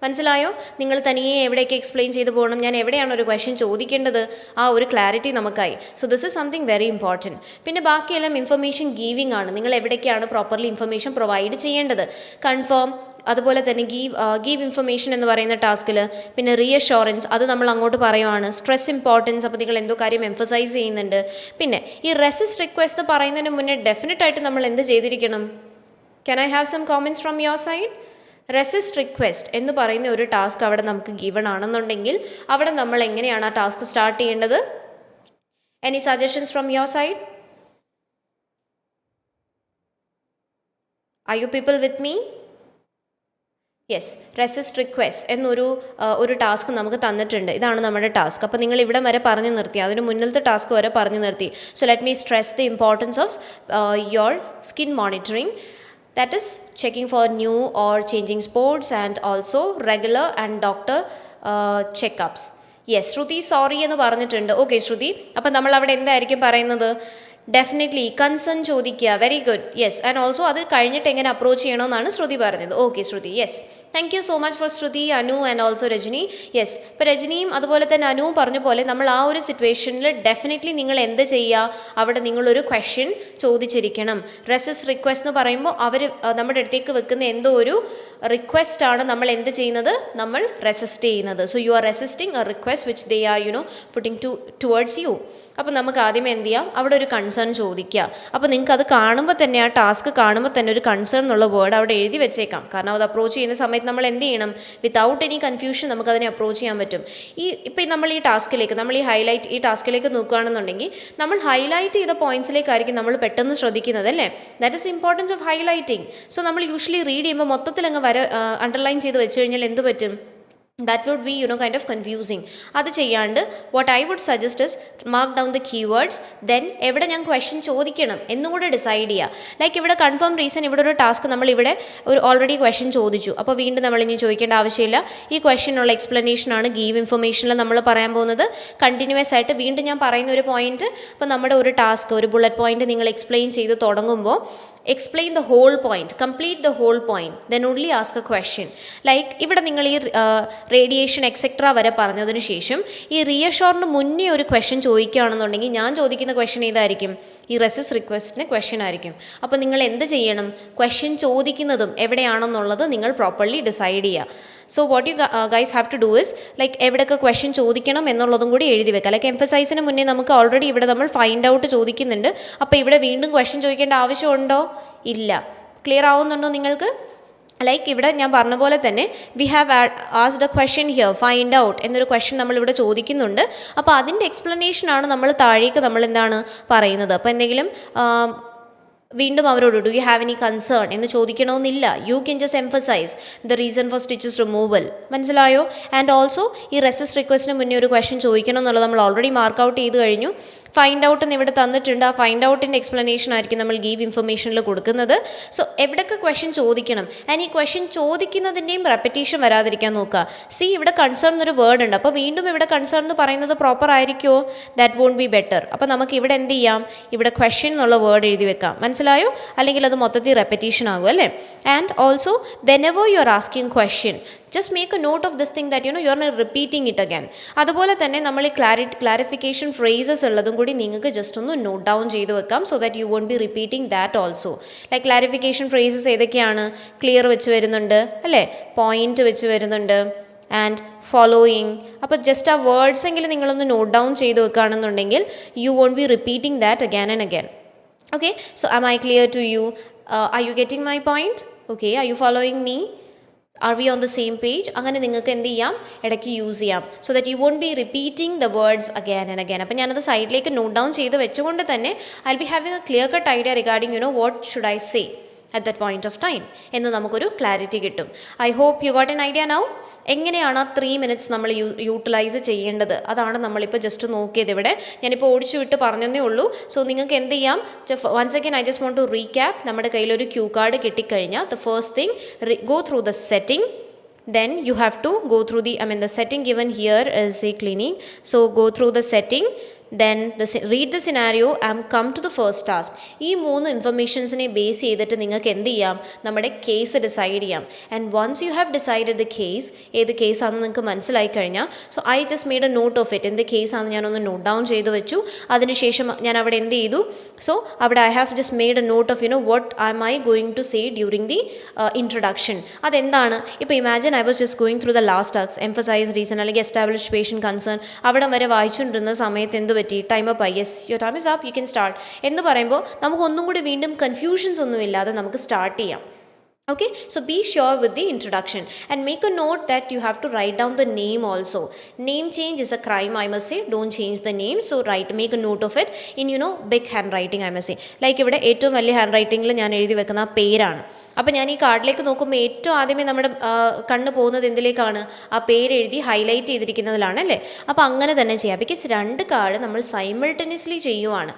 മനസ്സിലായോ? നിങ്ങൾ തനിയെ എവിടെയൊക്കെ എക്സ്പ്ലെയിൻ ചെയ്ത് പോകണം, ഞാൻ എവിടെയാണ് ഒരു ക്വസ്റ്റ്യൻ ചോദിക്കേണ്ടത്, ആ ഒരു ക്ലാരിറ്റി നമുക്കായി. So this is something very important. പിന്നെ ബാക്കിയെല്ലാം ഇൻഫർമേഷൻ ഗീവിംഗ് ആണ്, നിങ്ങൾ എവിടേക്കാണ് പ്രോപ്പർലി ഇൻഫർമേഷൻ പ്രൊവൈഡ് ചെയ്യേണ്ടത്. കൺഫേം, അതുപോലെ തന്നെ ഗീവ് ഇൻഫർമേഷൻ എന്ന് പറയുന്ന ടാസ്കിൽ, പിന്നെ റീഅഷ്യൂറൻസ് അത് നമ്മൾ അങ്ങോട്ട് പറയുവാണ്, സ്ട്രെസ് ഇമ്പോർട്ടൻസ് അപ്പോൾ നിങ്ങൾ എന്തോ കാര്യം എംഫസൈസ് ചെയ്യുന്നുണ്ട്. പിന്നെ ഈ റെസിസ്റ്റ് റിക്വസ്റ്റ് പറയുന്നതിന് മുന്നേ ഡെഫിനറ്റായിട്ട് നമ്മൾ എന്ത് ചെയ്തിരിക്കണം? Can I have some comments from your side? Resist request എന്ന് പറയുന്ന ഒരു ടാസ്ക് അവിടെ നമുക്ക് ഗിവൺ ആണെന്നുണ്ടെങ്കിൽ അവിടെ നമ്മൾ എങ്ങനെയാണ് ആ ടാസ്ക് സ്റ്റാർട്ട് ചെയ്യേണ്ടത്? Any suggestions from your side? Are you people with me? Yes, resist request എന്നൊരു ടാസ്ക് നമുക്ക് തന്നിട്ടുണ്ട്. ഇതാണ് നമ്മുടെ ടാസ്ക്. അപ്പോൾ നിങ്ങൾ ഇവിടെ വരെ പറഞ്ഞു നിർത്തി, അതിന് മുന്നിലത്തെ ടാസ്ക് വരെ പറഞ്ഞു നിർത്തി. So let me stress the importance of your skin monitoring. That is checking for new or changing spots and also regular and doctor checkups. Yes, Shruti sorry എന്ന് പറഞ്ഞിട്ടുണ്ട്. ഓക്കെ ശ്രുതി, അപ്പം നമ്മൾ അവിടെ എന്തായിരിക്കും പറയുന്നത്? ഡെഫിനറ്റ്ലി കൺസേൺ ചോദിക്കുക. Very good. Yes, and also അത് കഴിഞ്ഞിട്ട് എങ്ങനെ അപ്രോച്ച് ചെയ്യണമെന്നാണ് ശ്രുതി പറഞ്ഞത്. Okay Shruti, yes, thank you so much for Shruti, Anu and also Rajani. Yes, ഇപ്പോൾ രജനിയും അതുപോലെ തന്നെ അനുവും പറഞ്ഞ പോലെ നമ്മൾ ആ ഒരു സിറ്റുവേഷനിൽ ഡെഫിനറ്റ്ലി നിങ്ങൾ എന്ത് ചെയ്യുക, അവിടെ നിങ്ങളൊരു ക്വസ്റ്റ്യൻ ചോദിച്ചിരിക്കണം. റെസിസ്റ്റ് റിക്വസ്റ്റ് എന്ന് പറയുമ്പോൾ അവർ നമ്മുടെ അടുത്തേക്ക് വെക്കുന്ന എന്തോ ഒരു റിക്വസ്റ്റ് ആണ് നമ്മൾ എന്ത് ചെയ്യുന്നത്, നമ്മൾ റെസിസ്റ്റ് ചെയ്യുന്നത്. So you are resisting a request which they are putting towards you. അപ്പോൾ നമുക്ക് ആദ്യം എന്ത് ചെയ്യാം, അവിടെ ഒരു കൺസേൺ ചോദിക്കുക. അപ്പോൾ നിങ്ങൾക്ക് അത് കാണുമ്പോൾ തന്നെ, ആ ടാസ്ക് കാണുമ്പോൾ തന്നെ ഒരു കൺസേൺ എന്നുള്ള വേർഡ് അവിടെ എഴുതി വെച്ചേക്കാം. കാരണം അത് അപ്രോച്ച് ചെയ്യുന്ന സമയത്ത് നമ്മൾ എന്ത് ചെയ്യണം, വിത്തൗട്ട് എനി കൺഫ്യൂഷൻ നമുക്കതിനെ അപ്രോച്ച് ചെയ്യാൻ പറ്റും. ഇപ്പോൾ നമ്മൾ ഈ ടാസ്കിലേക്ക്, നമ്മൾ ഈ ടാസ്കിലേക്ക് നോക്കുകയാണെന്നുണ്ടെങ്കിൽ നമ്മൾ ഹൈലൈറ്റ് ചെയ്ത പോയിന്റ്സിലേക്കായിരിക്കും നമ്മൾ പെട്ടെന്ന് ശ്രദ്ധിക്കുന്നത്, അല്ലേ? That is importance of highlighting. So നമ്മൾ യൂഷ്വലി റീഡ് ചെയ്യുമ്പോൾ മൊത്തത്തിൽ അങ്ങ് അണ്ടർലൈൻ ചെയ്ത് വെച്ച് കഴിഞ്ഞാൽ എന്ത് പറ്റും? That would be kind of confusing. അത് ചെയ്യാണ്ട് what I would suggest is mark down the keywords, then എവിടെ ഞാൻ ക്വസ്റ്റ്യൻ ചോദിക്കണം എന്നും കൂടെ ഡിസൈഡ് ചെയ്യുക. ലൈക്ക് ഇവിടെ കൺഫേം റീസൺ, ഇവിടെ ഒരു ടാസ്ക് നമ്മളിവിടെ ഒരു ഓൾറെഡി ക്വസ്റ്റ്യൻ ചോദിച്ചു. അപ്പോൾ വീണ്ടും നമ്മളിനി ചോദിക്കേണ്ട ആവശ്യമില്ല. ഈ ക്വസ്റ്റ്യനുള്ള എക്സ്പ്ലനേഷനാണ് ഗീവ് ഇൻഫർമേഷനിൽ നമ്മൾ പറയാൻ പോകുന്നത്. കണ്ടിന്യൂസ് ആയിട്ട് വീണ്ടും ഞാൻ പറയുന്ന ഒരു പോയിന്റ്, ഇപ്പോൾ നമ്മുടെ ഒരു ടാസ്ക്, ഒരു ബുള്ളറ്റ് പോയിന്റ് നിങ്ങൾ എക്സ്പ്ലെയിൻ ചെയ്ത് തുടങ്ങുമ്പോൾ explain the whole point, complete the whole point, then only ask a question. Like ഇവിടെ നിങ്ങൾ ഈ റേഡിയേഷൻ എക്സെട്ര വരെ പറഞ്ഞതിന് ശേഷം ഈ റീഅഷോറിന് മുന്നേ ഒരു ക്വസ്റ്റ്യൻ ചോദിക്കുകയാണെന്നുണ്ടെങ്കിൽ ഞാൻ ചോദിക്കുന്ന ക്വസ്റ്റ്യൻ ഏതായിരിക്കും? ഈ റെസിസ്റ്റ് റിക്വസ്റ്റിന് ക്വസ്റ്റ്യൻ ആയിരിക്കും. അപ്പോൾ നിങ്ങൾ എന്ത് ചെയ്യണം? ക്വസ്റ്റ്യൻ ചോദിക്കുന്നതും എവിടെയാണെന്നുള്ളത് നിങ്ങൾ പ്രോപ്പർലി ഡിസൈഡ് ചെയ്യുക. So what you guys have to do is like എവിടെയൊക്കെ ക്വസ്റ്റ്യൻ ചോദിക്കണം എന്നുള്ളതും കൂടി എഴുതി വെക്കുക. ലൈക്ക് എംഫസൈസിന് മുന്നേ നമുക്ക് ഓൾറെഡി ഇവിടെ നമ്മൾ ഫൈൻഡ് ഔട്ട് ചോദിക്കുന്നുണ്ട്. അപ്പോൾ ഇവിടെ വീണ്ടും ക്വസ്റ്റ്യൻ ചോദിക്കേണ്ട ആവശ്യമുണ്ടോ? ഇല്ല. ക്ലിയർ ആവുന്നുണ്ടോ നിങ്ങൾക്ക്? ലൈക്ക് ഇവിടെ ഞാൻ പറഞ്ഞ പോലെ തന്നെ we have ആസ്ഡ് A question here, find out എന്നൊരു ക്വസ്റ്റ്യൻ നമ്മളിവിടെ ചോദിക്കുന്നുണ്ട്. അപ്പോൾ അതിൻ്റെ എക്സ്പ്ലനേഷനാണ് നമ്മൾ താഴേക്ക് നമ്മൾ എന്താണ് പറയുന്നത്. അപ്പോൾ എന്തെങ്കിലും വീണ്ടും അവരോട് do you have any concern എന്ന് ചോദിക്കണമെന്നില്ല. You can just emphasize the reason for stitches removal. മനസ്സിലായോ? ആൻഡ് ഓൾസോ ഈ റെസിസ്റ്റ് റിക്വസ്റ്റിന് മുന്നേ ഒരു ക്വസ്റ്റ്യൻ ചോദിക്കണം എന്നുള്ളത് നമ്മൾ ഓൾറെഡി മാർക്ക് ഔട്ട് ചെയ്ത് കഴിഞ്ഞു. ഫൈൻഡ് ഔട്ട് എന്ന് ഇവിടെ തന്നിട്ടുണ്ട്. ആ ഫൈൻഡ് ഔട്ടിൻ്റെ എക്സ്പ്ലനേഷൻ ആയിരിക്കും നമ്മൾ ഗീവ് ഇൻഫർമേഷനിൽ കൊടുക്കുന്നത്. സോ എവിടെയൊക്കെ ക്വസ്റ്റ്യൻ ചോദിക്കണം, ആൻഡ് ഈ ക്വസ്റ്റ്യൻ ചോദിക്കുന്നതിൻ്റെയും റെപ്പറ്റീഷൻ വരാതിരിക്കാൻ നോക്കുക. സി ഇവിടെ കൺസേൺ എന്നൊരു വേർഡ് ഉണ്ട്. അപ്പോൾ വീണ്ടും ഇവിടെ കൺസേൺ എന്ന് പറയുന്നത് പ്രോപ്പർ ആയിരിക്കുമോ? That won't be better. അപ്പോൾ നമുക്ക് ഇവിടെ എന്ത് ചെയ്യാം? ഇവിടെ ക്വസ്റ്റ്യൻ എന്നുള്ള വേർഡ് എഴുതി വെക്കാം. മനസ്സിലായോ? അല്ലെങ്കിൽ അത് മൊത്തത്തിൽ റെപ്പറ്റീഷൻ ആകും, അല്ലേ? And also whenever you are asking question, just make a note of this thing that you are not repeating it again. അതുപോലെ തന്നെ നമ്മൾ ഈ ക്ലാരിഫിക്കേഷൻ ഫ്രേസസ് ഉള്ളതും കൂടി നിങ്ങൾക്ക് ജസ്റ്റ് ഒന്ന് നോട്ട് ഡൗൺ ചെയ്ത് വെക്കാം. So that you won't be repeating that also. Like clarification phrases ഏതൊക്കെയാണ്? ക്ലിയർ വെച്ച് വരുന്നുണ്ട്, അല്ലേ? പോയിന്റ് വെച്ച് വരുന്നുണ്ട്, ആൻഡ് ഫോളോയിങ്. അപ്പോൾ ജസ്റ്റ് ആ വേർഡ്സ് എങ്കിലും നിങ്ങളൊന്ന് നോട്ട് ഡൗൺ ചെയ്ത് വെക്കുകയാണെന്നുണ്ടെങ്കിൽ you won't be repeating that again and again. Okay, so am I clear to you? Are you getting my point? Okay, are you following me? Are we on the same page? അങ്ങനെ നിങ്ങൾക്ക് എന്ത് ചെയ്യാം? ഇടയ്ക്ക് use ചെയ്യാം. So that you won't be repeating the words again and again. അപ്പോൾ ഞാനത് സൈഡിലേക്ക് note down ചെയ്ത് വെച്ചുകൊണ്ട് തന്നെ I will be having a clear cut idea regarding what should I say at that point of time എന്ന് നമുക്കൊരു clarity കിട്ടും. I hope you got an idea now. എങ്ങനെയാണ് ആ 3 minutes നമ്മൾ യൂട്ടിലൈസ് ചെയ്യേണ്ടത് അതാണ് നമ്മളിപ്പോൾ ജസ്റ്റ് നോക്കിയത്. ഇവിടെ ഞാനിപ്പോൾ ഓടിച്ചു വിട്ട് പറഞ്ഞതേ ഉള്ളൂ. സോ നിങ്ങൾക്ക് എന്ത് ചെയ്യാം? Once again I just want to recap. നമ്മുടെ കയ്യിലൊരു ക്യൂ കാർഡ് കിട്ടിക്കഴിഞ്ഞാൽ the first thing go through the setting. Then you have to go through the setting given here is a cleaning. So go through the setting. Then read the scenario and come to the first task. ഈ 3 ഇൻഫർമേഷൻസിനെ base ചെയ്തിട്ട് നിങ്ങൾക്ക് എന്ത് ചെയ്യാം? നമ്മുടെ case decide ചെയ്യാം. And once you have decided the case, ഏത് കേസാണെന്ന് നിങ്ങൾക്ക് മനസ്സിലായി കഴിഞ്ഞാൽ, so I just made a note of it. എന്ത് കേസാണെന്ന് ഞാനൊന്ന് നോട്ട് ഡൗൺ ചെയ്ത് വെച്ചു. അതിനുശേഷം ഞാൻ അവിടെ എന്ത് ചെയ്തു? സോ അവിടെ I have just made a note of what am I going to say during the introduction. അതെന്താണ്? ഇപ്പോൾ imagine I was just going through the last task, emphasise reason അല്ലെങ്കിൽ എസ്റ്റാബ്ലിഷ് പേഷ്യൻ്റ് കൺസേൺ. അവിടെ വരെ വായിച്ചുകൊണ്ടിരുന്ന സമയത്ത് എന്ത് പറ്റി? ടൈം അപ്പ് ആയി. Yes, your time is up, you can start എന്ന് പറയുമ്പോൾ നമുക്ക് ഒന്നും കൂടി വീണ്ടും കൺഫ്യൂഷൻസ് ഒന്നും ഇല്ലാതെ നമുക്ക് സ്റ്റാർട്ട് ചെയ്യാം. Okay, so be sure with the introduction and make a note that you have to write down the name also. Name change is a crime, I must say. Don't change the name. So make a note of it in big handwriting, I must say. Like ഇവിടെ ഏറ്റവും വലിയ hand റൈറ്റിംഗിൽ ഞാൻ എഴുതി വെക്കുന്ന പേരാണ്. അപ്പോൾ ഞാൻ ഈ കാർഡിലേക്ക് നോക്കുമ്പോൾ ഏറ്റവും ആദ്യമേ നമ്മുടെ കണ്ണ് പോകുന്നത് എന്തിലേക്കാണ്? ആ പേര് എഴുതി ഹൈലൈറ്റ് ചെയ്തിരിക്കുന്നതിലാണ്, അല്ലേ? അപ്പോൾ അങ്ങനെ തന്നെ ചെയ്യാം. ബിക്കോസ് 2 കാർഡ് നമ്മൾ സൈമിൾട്ടനിയസ്ലി ചെയ്യുവാണ്,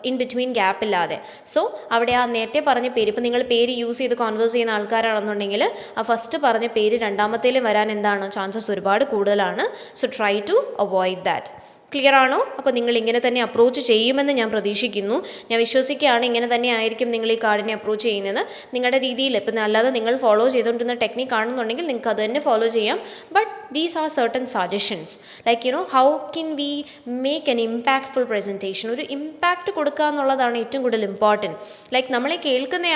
ഇൻ ബിറ്റ്വീൻ ഗ്യാപ്പ് ഇല്ലാതെ. സോ അവിടെ ആ നേരത്തെ പറഞ്ഞ പേര്, ഇപ്പോൾ നിങ്ങൾ പേര് യൂസ് ചെയ്ത് കോൺവേഴ്സ് ചെയ്യുന്ന ആൾക്കാരാണെന്നുണ്ടെങ്കിൽ ആ ഫസ്റ്റ് പറഞ്ഞ പേര് രണ്ടാമത്തേലും വരാൻ എന്താണ് ചാൻസസ് ഒരുപാട് കൂടുതലാണ്. So try to avoid that. Clear ആണോ? അപ്പോൾ നിങ്ങൾ ഇങ്ങനെ തന്നെ അപ്രോച്ച് ചെയ്യുമെന്ന് ഞാൻ പ്രതീക്ഷിക്കുന്നു. ഞാൻ വിശ്വസിക്കുകയാണ് ഇങ്ങനെ തന്നെ ആയിരിക്കും നിങ്ങൾ ഈ കാർഡിനെ അപ്രോച്ച് ചെയ്യുന്നത്. നിങ്ങളുടെ രീതിയിൽ ഇപ്പം അല്ലാതെ നിങ്ങൾ ഫോളോ ചെയ്തുകൊണ്ടിരുന്ന ടെക്നിക്ക് ആണെന്നുണ്ടെങ്കിൽ നിങ്ങൾക്ക് അത് തന്നെ ഫോളോ ചെയ്യാം. But these are certain suggestions like how can we make an impactful presentation. ഒരു ഇമ്പാക്റ്റ് കൊടുക്കുക എന്നുള്ളതാണ് ഏറ്റവും കൂടുതൽ ഇമ്പോർട്ടൻറ്റ്. ലൈക്ക് നമ്മളെ കേൾക്കുന്ന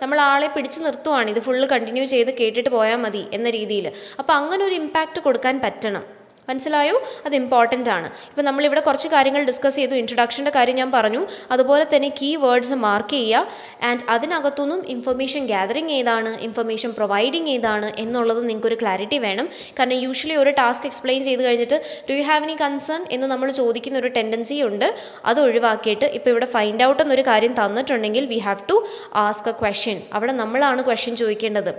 നമ്മൾ ആളെ പിടിച്ച് നിർത്തുവാണ്, ഇത് ഫുള്ള് കണ്ടിന്യൂ ചെയ്ത് കേട്ടിട്ട് പോയാൽ മതി എന്ന രീതിയിൽ. അപ്പോൾ അങ്ങനെ ഒരു ഇമ്പാക്റ്റ് കൊടുക്കാൻ പറ്റണം. മനസ്സിലായോ? അത് ഇമ്പോർട്ടൻ്റ് ആണ്. ഇപ്പോൾ നമ്മളിവിടെ കുറച്ച് കാര്യങ്ങൾ ഡിസ്കസ് ചെയ്തു. ഇൻട്രൊഡക്ഷൻ്റെ കാര്യം ഞാൻ പറഞ്ഞു. അതുപോലെ തന്നെ കീ വേർഡ്സ് മാർക്ക് ചെയ്യുക. ആൻഡ് അതിനകത്തുനിന്നും ഇൻഫർമേഷൻ ഗ്യാതറിങ് ഏതാണ്, ഇൻഫർമേഷൻ പ്രൊവൈഡിങ് ഏതാണ് എന്നുള്ളത് നിങ്ങൾക്കൊരു ക്ലാരിറ്റി വേണം. കാരണം യൂഷ്വലി ഒരു ടാസ്ക് എക്സ്പ്ലെയിൻ ചെയ്ത് കഴിഞ്ഞിട്ട് do you have any concern എന്ന് നമ്മൾ ചോദിക്കുന്ന ഒരു ടെൻഡൻസി ഉണ്ട്. അത് ഒഴിവാക്കിയിട്ട് ഇപ്പോൾ ഇവിടെ ഫൈൻഡ് ഔട്ട് എന്നൊരു കാര്യം തന്നിട്ടുണ്ടെങ്കിൽ we have to ask a question. അവിടെ നമ്മളാണ് ക്വസ്റ്റ്യൻ ചോദിക്കേണ്ടത്.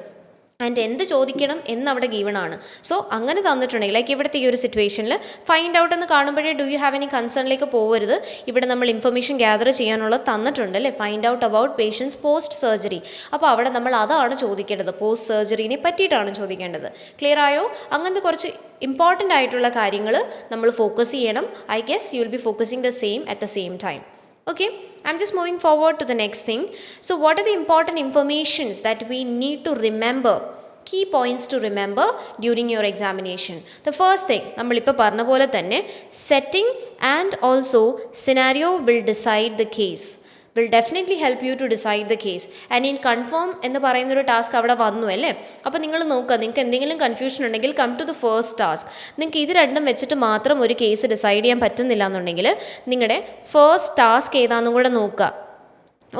ആൻഡ് എന്ത് ചോദിക്കണം എന്നവിടെ ഗീവണാണ്. സോ അങ്ങനെ തന്നിട്ടുണ്ടെങ്കിൽ ലൈക്ക് ഇവിടുത്തെ ഈ ഒരു സിറ്റുവേഷനിൽ ഫൈൻഡ് ഔട്ട് എന്ന് കാണുമ്പോഴേ ഡു യു ഹാവ് എനി കൺസേണിലേക്ക് പോകരുത്. ഇവിടെ നമ്മൾ ഇൻഫർമേഷൻ ഗ്യാദർ ചെയ്യാനുള്ളത് തന്നിട്ടുണ്ട് അല്ലേ, find out about patients post surgery. അപ്പോൾ അവിടെ നമ്മൾ അതാണ് ചോദിക്കേണ്ടത്, പോസ്റ്റ് സർജറിനെ പറ്റിയിട്ടാണ് ചോദിക്കേണ്ടത്. ക്ലിയർ ആയോ? അങ്ങനത്തെ കുറച്ച് ഇമ്പോർട്ടൻ്റ് ആയിട്ടുള്ള കാര്യങ്ങൾ നമ്മൾ ഫോക്കസ് ചെയ്യണം. I guess you will be focusing the same at the same time. Okay, I'm just moving forward to the next thing. So what are the important informations that we need to remember? Key points to remember during your examination. The first thing, നമ്മളിപ്പോൾ പറഞ്ഞ പോലെ തന്നെ setting and also scenario will decide the case. will definitely help you to decide the case. And in confirm എന്ന് പറയുന്നൊരു task അവിടെ വന്നു അല്ലേ. അപ്പോൾ നിങ്ങൾ നോക്കുക, നിങ്ങൾക്ക് എന്തെങ്കിലും കൺഫ്യൂഷൻ ഉണ്ടെങ്കിൽ come to the first task. നിങ്ങൾക്ക് ഇത് രണ്ടും വെച്ചിട്ട് മാത്രം ഒരു കേസ് ഡിസൈഡ് ചെയ്യാൻ പറ്റുന്നില്ല എന്നുണ്ടെങ്കിൽ നിങ്ങളുടെ ഫസ്റ്റ് ടാസ്ക് ഏതാണെന്നും കൂടെ നോക്കുക.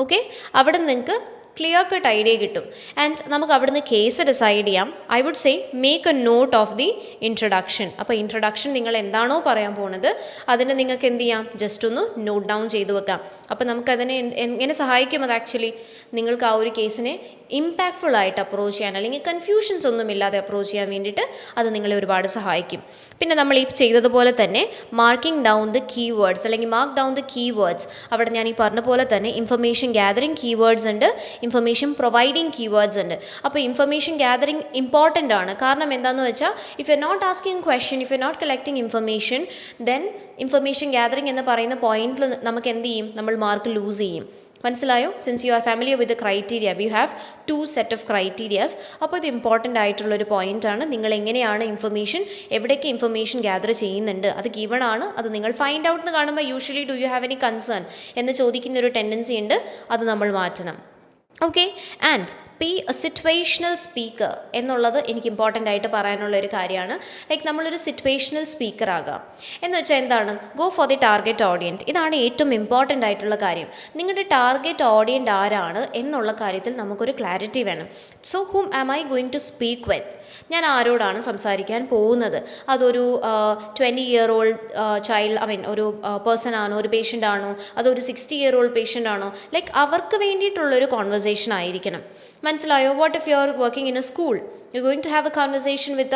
ഓക്കെ, അവിടെ നിങ്ങൾക്ക് ക്ലിയർ കട്ട് ഐഡിയ കിട്ടും. ആൻഡ് നമുക്ക് അവിടുന്ന് കേസ് ഡിസൈഡ് ചെയ്യാം. I would say make a note of the introduction. അപ്പോൾ ഇൻട്രൊഡക്ഷൻ നിങ്ങൾ എന്താണോ പറയാൻ പോകുന്നത് അതിന് നിങ്ങൾക്ക് എന്ത് ചെയ്യാം, ജസ്റ്റ് ഒന്ന് നോട്ട് ഡൗൺ ചെയ്ത് വെക്കാം. അപ്പോൾ നമുക്കതിനെ എങ്ങനെ സഹായിക്കും അത് ആക്ച്വലി നിങ്ങൾക്ക് ആ ഒരു കേസിനെ ഇമ്പാക്ട്ഫുൾ ആയിട്ട് അപ്രോച്ച് ചെയ്യാൻ അല്ലെങ്കിൽ കൺഫ്യൂഷൻസ് ഒന്നും ഇല്ലാതെ അപ്രോച്ച് ചെയ്യാൻ വേണ്ടിയിട്ട് അത് നിങ്ങളെ ഒരുപാട് സഹായിക്കും. പിന്നെ നമ്മൾ ഈ ചെയ്തതുപോലെ തന്നെ മാർക്കിംഗ് ഡൗൺ ദ കീവേഡ്സ് അല്ലെങ്കിൽ മാർക്ക് ഡൗൺ ദ കീവേഡ്സ്. അവിടെ ഞാൻ ഈ പറഞ്ഞ പോലെ തന്നെ ഇൻഫർമേഷൻ ഗ്യാതറിങ് കീവേഡ്സ് ഉണ്ട്, ഇൻഫർമേഷൻ പ്രൊവൈഡിങ് കീവേഡ്സ് ഉണ്ട്. അപ്പോൾ ഇൻഫർമേഷൻ ഗ്യാതറിങ് ഇമ്പോർട്ടൻ്റ് ആണ്. കാരണം എന്താണെന്ന് വെച്ചാൽ if you are not asking question, if you are not collecting information, then information gathering എന്ന് പറയുന്ന പോയിന്റിൽ നമുക്ക് എന്ത് ചെയ്യും, നമ്മൾ മാർക്ക് ലൂസ് ചെയ്യും. മനസ്സിലായോ? Since you are familiar with the criteria, we have 2 set of criterias. അപ്പോൾ ഇത് ഇമ്പോർട്ടൻ്റ് ആയിട്ടുള്ളൊരു പോയിൻ്റാണ്. നിങ്ങൾ എങ്ങനെയാണ് ഇൻഫർമേഷൻ, എവിടേക്ക് ഇൻഫർമേഷൻ ഗ്യാദർ ചെയ്യുന്നുണ്ട്, അത് ഗിവൺ ആണ്. അത് നിങ്ങൾ ഫൈൻഡ് ഔട്ട് എന്ന് കാണുമ്പോൾ usually do you have any concern എന്ന് ചോദിക്കുന്നൊരു ടെൻഡൻസി ഉണ്ട്, അത് നമ്മൾ മാറ്റണം. Okay, and be a situational speaker എന്നുള്ളത് എനിക്ക് ഇമ്പോർട്ടൻ്റ് ആയിട്ട് പറയാനുള്ള ഒരു കാര്യമാണ്. ലൈക്ക് നമ്മളൊരു സിറ്റുവേഷണൽ സ്പീക്കർ ആകാം എന്ന് വെച്ചാൽ എന്താണ്, ഗോ ഫോർ ദി ടാർഗറ്റ് ഓഡിയൻറ്റ്. ഇതാണ് ഏറ്റവും ഇമ്പോർട്ടൻ്റ് ആയിട്ടുള്ള കാര്യം. നിങ്ങളുടെ ടാർഗറ്റ് ഓഡിയൻ്റ് ആരാണ് എന്നുള്ള കാര്യത്തിൽ നമുക്കൊരു ക്ലാരിറ്റി വേണം. So whom am I going to speak with, ഞാൻ ആരോടാണ് സംസാരിക്കാൻ പോകുന്നത്. അതൊരു 20-year-old ചൈൽഡ്, ഒരു പേഴ്സൺ ആണോ, ഒരു പേഷ്യൻ്റ് ആണോ, അതൊരു 60-year-old പേഷ്യൻ്റ് ആണോ, ലൈക്ക് അവർക്ക് വേണ്ടിയിട്ടുള്ളൊരു കോൺവെർസേഷൻ ആയിരിക്കണം. മനസ്സിലായോ? What if you are working in a school, you going to have a conversation with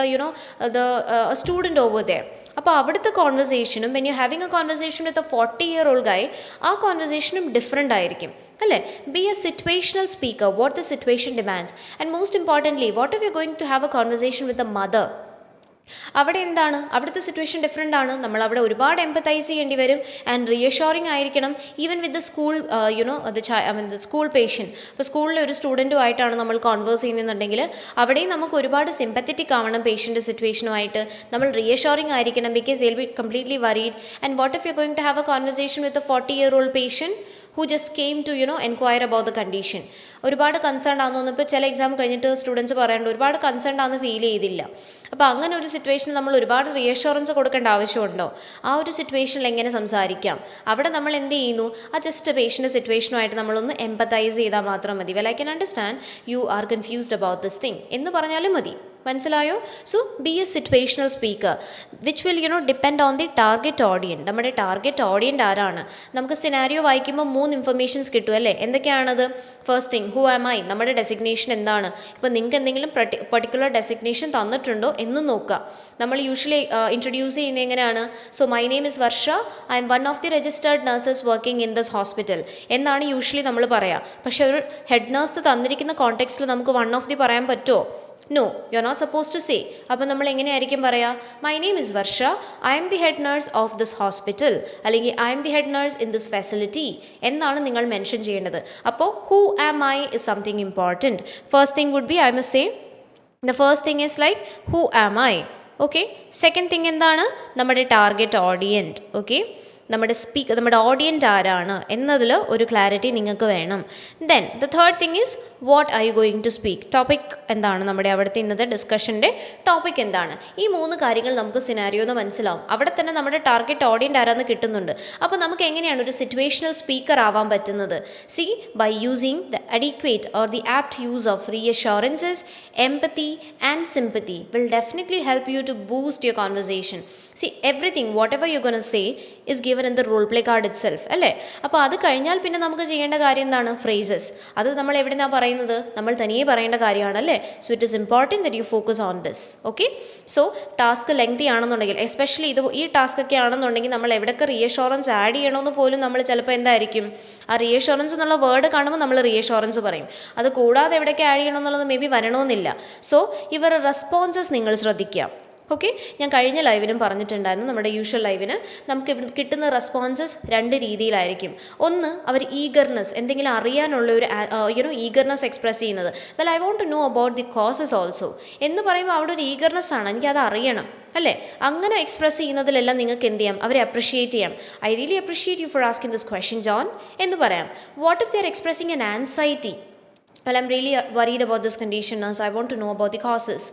a student over there. അപ്പോൾ അവിടുത്തെ കോൺവെർസേഷനും when you having a conversation with a 40-year-old guy, ആ കോൺവെർസേഷനും different ആയിരിക്കും അല്ലേ. Be a situational speaker, what the situation demands. And most importantly, what if you going to have a conversation with a mother, അവിടെ എന്താണ്, അവിടുത്തെ situation different ആണ്. നമ്മളവിടെ ഒരുപാട് എമ്പത്തൈസ് ചെയ്യേണ്ടി വരും ആൻഡ് റിയഷോറിങ് ആയിരിക്കണം. Even with the school the school patient. ഇപ്പോൾ സ്കൂളിലെ ഒരു സ്റ്റുഡൻറ്റുമായിട്ടാണ് നമ്മൾ കോൺവേഴ്സ് ചെയ്യുന്നുണ്ടെങ്കിൽ അവിടെയും നമുക്ക് ഒരുപാട് സിമ്പത്തറ്റിക് ആവണം പേഷ്യൻ്റെ സിറ്റുവേഷനുമായിട്ട്. നമ്മൾ റിയഷോറിങ് ആയിരിക്കണം because they will be completely worried. And what if you going to have a conversation with a 40-year-old patient who just came to enquire about the condition. ഒരുപാട് കൺസേൺ ആണെന്ന് ഇപ്പോൾ ചില എക്സാം കഴിഞ്ഞിട്ട് students പറയാണ്ട് ഒരുപാട് concern ആണെന്ന് feel ചെയ്തില്ല. അപ്പോൾ അങ്ങനെ ഒരു സിറ്റുവേഷനിൽ നമ്മൾ ഒരുപാട് റിയഷുറൻസ് കൊടുക്കേണ്ട ആവശ്യമുണ്ടോ? ആ ഒരു സിറ്റുവേഷനിൽ എങ്ങനെ സംസാരിക്കാം? അവിടെ നമ്മൾ എന്ത് ചെയ്യുന്നു, ആ ജസ്റ്റ് പേഷ്യൻ്റെ സിറ്റുവേഷനുമായിട്ട് നമ്മളൊന്ന് എമ്പത്തൈസ് ചെയ്താൽ മാത്രം മതി. Well I can understand you are confused about this thing എന്ന് പറഞ്ഞാലും മതി. മനസ്സിലായോ? So be a situational speaker which will depend on the target audience. നമ്മുടെ ടാർഗറ്റ് ഓഡിയൻ്റ് ആരാണ്? നമുക്ക് സിനാരിയോ വായിക്കുമ്പോൾ 3 ഇൻഫർമേഷൻസ് കിട്ടും അല്ലേ? എന്തൊക്കെയാണത്? First thing, who am I, നമ്മുടെ ഡെസിഗ്നേഷൻ എന്താണ്? ഇപ്പോൾ നിങ്ങൾക്ക് എന്തെങ്കിലും പർട്ടിക്കുലർ ഡെസിഗ്നേഷൻ തന്നിട്ടുണ്ടോ എന്ന് നോക്കുക. നമ്മൾ യൂഷ്വലി ഇൻട്രൊഡ്യൂസ് ചെയ്യുന്നത് എങ്ങനെയാണ്? So my name is Varsha, I M one of the registered nurses working in this hospital എന്നാണ് യൂഷ്വലി നമ്മൾ പറയുക. പക്ഷേ ഒരു ഹെഡ് നഴ്സ് തന്നിരിക്കുന്ന കോണ്ടെക്സ്റ്റിൽ നമുക്ക് വൺ ഓഫ് ദി പറയാൻ പറ്റുമോ? No, you are not suppose to say. അപ്പോൾ നമ്മൾ എങ്ങനെയായിരിക്കും പറയുക? My name is Varsha, I am the head nurse of this hospital, അല്ലെങ്കിൽ I am the head nurse in this facility എന്നാണ് നിങ്ങൾ മെൻഷൻ ചെയ്യേണ്ടത്. അപ്പോൾ who am I is something important. First thing would be, I must say the first thing is like who am I. Okay, second thing എന്താണ്? നമ്മുടെ target ഓഡിയൻറ്റ്. Okay, നമ്മുടെ ഓഡിയൻ്റ് ആരാണ് എന്നതിൽ ഒരു ക്ലാരിറ്റി നിങ്ങൾക്ക് വേണം. Then the third thing is what are you going to speak. Topic എന്താണ്? നമ്മുടെ അവിടുത്തെ ഇന്നത്തെ ഡിസ്കഷൻ്റെ ടോപ്പിക് എന്താണ്? ഈ 3 കാര്യങ്ങൾ നമുക്ക് സിനാരിയോന്ന് മനസ്സിലാവും. അവിടെ തന്നെ നമ്മുടെ ടാർഗറ്റ് ഓഡിയൻ്റ് ആരാന്ന് കിട്ടുന്നുണ്ട്. അപ്പോൾ നമുക്ക് എങ്ങനെയാണ് ഒരു സിറ്റുവേഷണൽ സ്പീക്കർ ആവാൻ പറ്റുന്നത്? See, by using the adequate or the apt use of reassurances, empathy and sympathy will definitely help you to boost your conversation. See, everything whatever you gonna say is given in the role play card itself അല്ലേ? അപ്പോൾ അത് കഴിഞ്ഞാൽ പിന്നെ നമുക്ക് ചെയ്യേണ്ട കാര്യം എന്താണ്? Phrases. അത് നമ്മൾ എവിടെ നിന്നാണ് പറയുന്നത്? നമ്മൾ തനിയെ പറയേണ്ട കാര്യമാണ് അല്ലേ? So it is important that you focus on this. Okay, so task lengthy ആണെന്നുണ്ടെങ്കിൽ, എസ്പെഷ്യലി ഈ ടാസ്ക് ഒക്കെ ആണെന്നുണ്ടെങ്കിൽ നമ്മൾ എവിടെയൊക്കെ റീഅഷ്വറൻസ് ആഡ് ചെയ്യണമെന്ന് പോലും നമ്മൾ ചിലപ്പോൾ എന്തായിരിക്കും, ആ റീഅഷ്വറൻസ് എന്നുള്ള വേർഡ് കാണുമ്പോൾ നമ്മൾ റീഅഷ്വറൻസ് പറയും. അത് കൂടാതെ എവിടെയൊക്കെ ആഡ് ചെയ്യണമെന്നുള്ളത് മേ ബി വരണമെന്നില്ല. സോ ഇവരുടെ റെസ്പോൺസസ് നിങ്ങൾ ശ്രദ്ധിക്കുക. ഓക്കെ, ഞാൻ കഴിഞ്ഞ ലൈവിനും പറഞ്ഞിട്ടുണ്ടായിരുന്നു, നമ്മുടെ യൂഷ്വൽ ലൈവിന് നമുക്ക് കിട്ടുന്ന റെസ്പോൺസസ് 2 രീതിയിലായിരിക്കും. ഒന്ന്, അവർ ഈഗർനെസ്, എന്തെങ്കിലും അറിയാനുള്ള ഒരു ഈഗർനെസ് എക്സ്പ്രസ് ചെയ്യുന്നത്. Well, I want to know about the causes also എന്ന് പറയുമ്പോൾ അവിടെ ഒരു ഈഗർനെസ് ആണ്, എനിക്കത് അറിയണം അല്ലേ? അങ്ങനെ എക്സ്പ്രസ് ചെയ്യുന്നതിലെല്ലാം നിങ്ങൾക്ക് എന്ത് ചെയ്യാം? അവരെ അപ്രിഷിയേറ്റ് ചെയ്യാം. I really appreciate you for asking this question John എന്ന് പറയാം. What if the are expressing an anxiety? Well, I'm really worried about this condition, nurse. I want to know about the causes.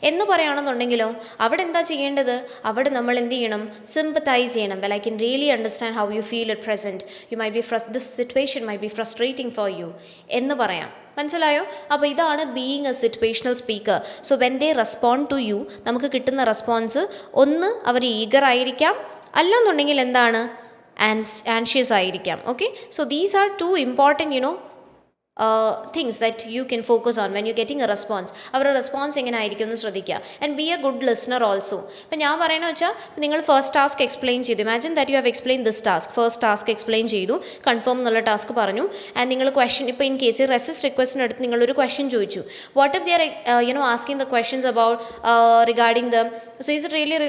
എന്ന് പറയുകയാണെന്നുണ്ടെങ്കിലോ അവിടെ എന്താ ചെയ്യേണ്ടത്? അവിടെ നമ്മൾ എന്ത് ചെയ്യണം? സിമ്പത്തൈസ് ചെയ്യണം. Well, I can really understand how you feel at present. You might be this situation might be frustrating for you എന്ന് പറയാം. മനസ്സിലായോ? അപ്പോൾ ഇതാണ് being a situational speaker. So when they respond to you, നമുക്ക് കിട്ടുന്ന response ഒന്ന് അവർ eager ആയിരിക്കാം, അല്ലെന്നുണ്ടെങ്കിൽ എന്താണ്? ആൻഷ്യസ് ആയിരിക്കാം. Okay, so these are 2 important things that you can focus on when you're getting a response. അവരുടെ റെസ്പോൺസ് എങ്ങനെ ആയിരിക്കും എന്ന് ശ്രദ്ധിക്കുക. And be a good listener also. ഇപ്പം ഞാൻ പറയണമെന്ന് വെച്ചാൽ, നിങ്ങൾ ഫസ്റ്റ് ടാസ്ക് എക്സ്പ്ലെയിൻ ചെയ്തു. Imagine that you have explain this task. First task explain ചെയ്തു, കൺഫേം എന്നുള്ള ടാസ്ക് പറഞ്ഞു. ആൻഡ് നിങ്ങൾ ക്വസ്റ്റ്യൻ, ഇപ്പോൾ ഇൻ കേസ് റെസിസ്റ്റ് റിക്വസ്റ്റിന് അടുത്ത് നിങ്ങളൊരു ക്വസ്റ്റ്യൻ ചോദിച്ചു. What if the are asking the questions about regarding the, so is it really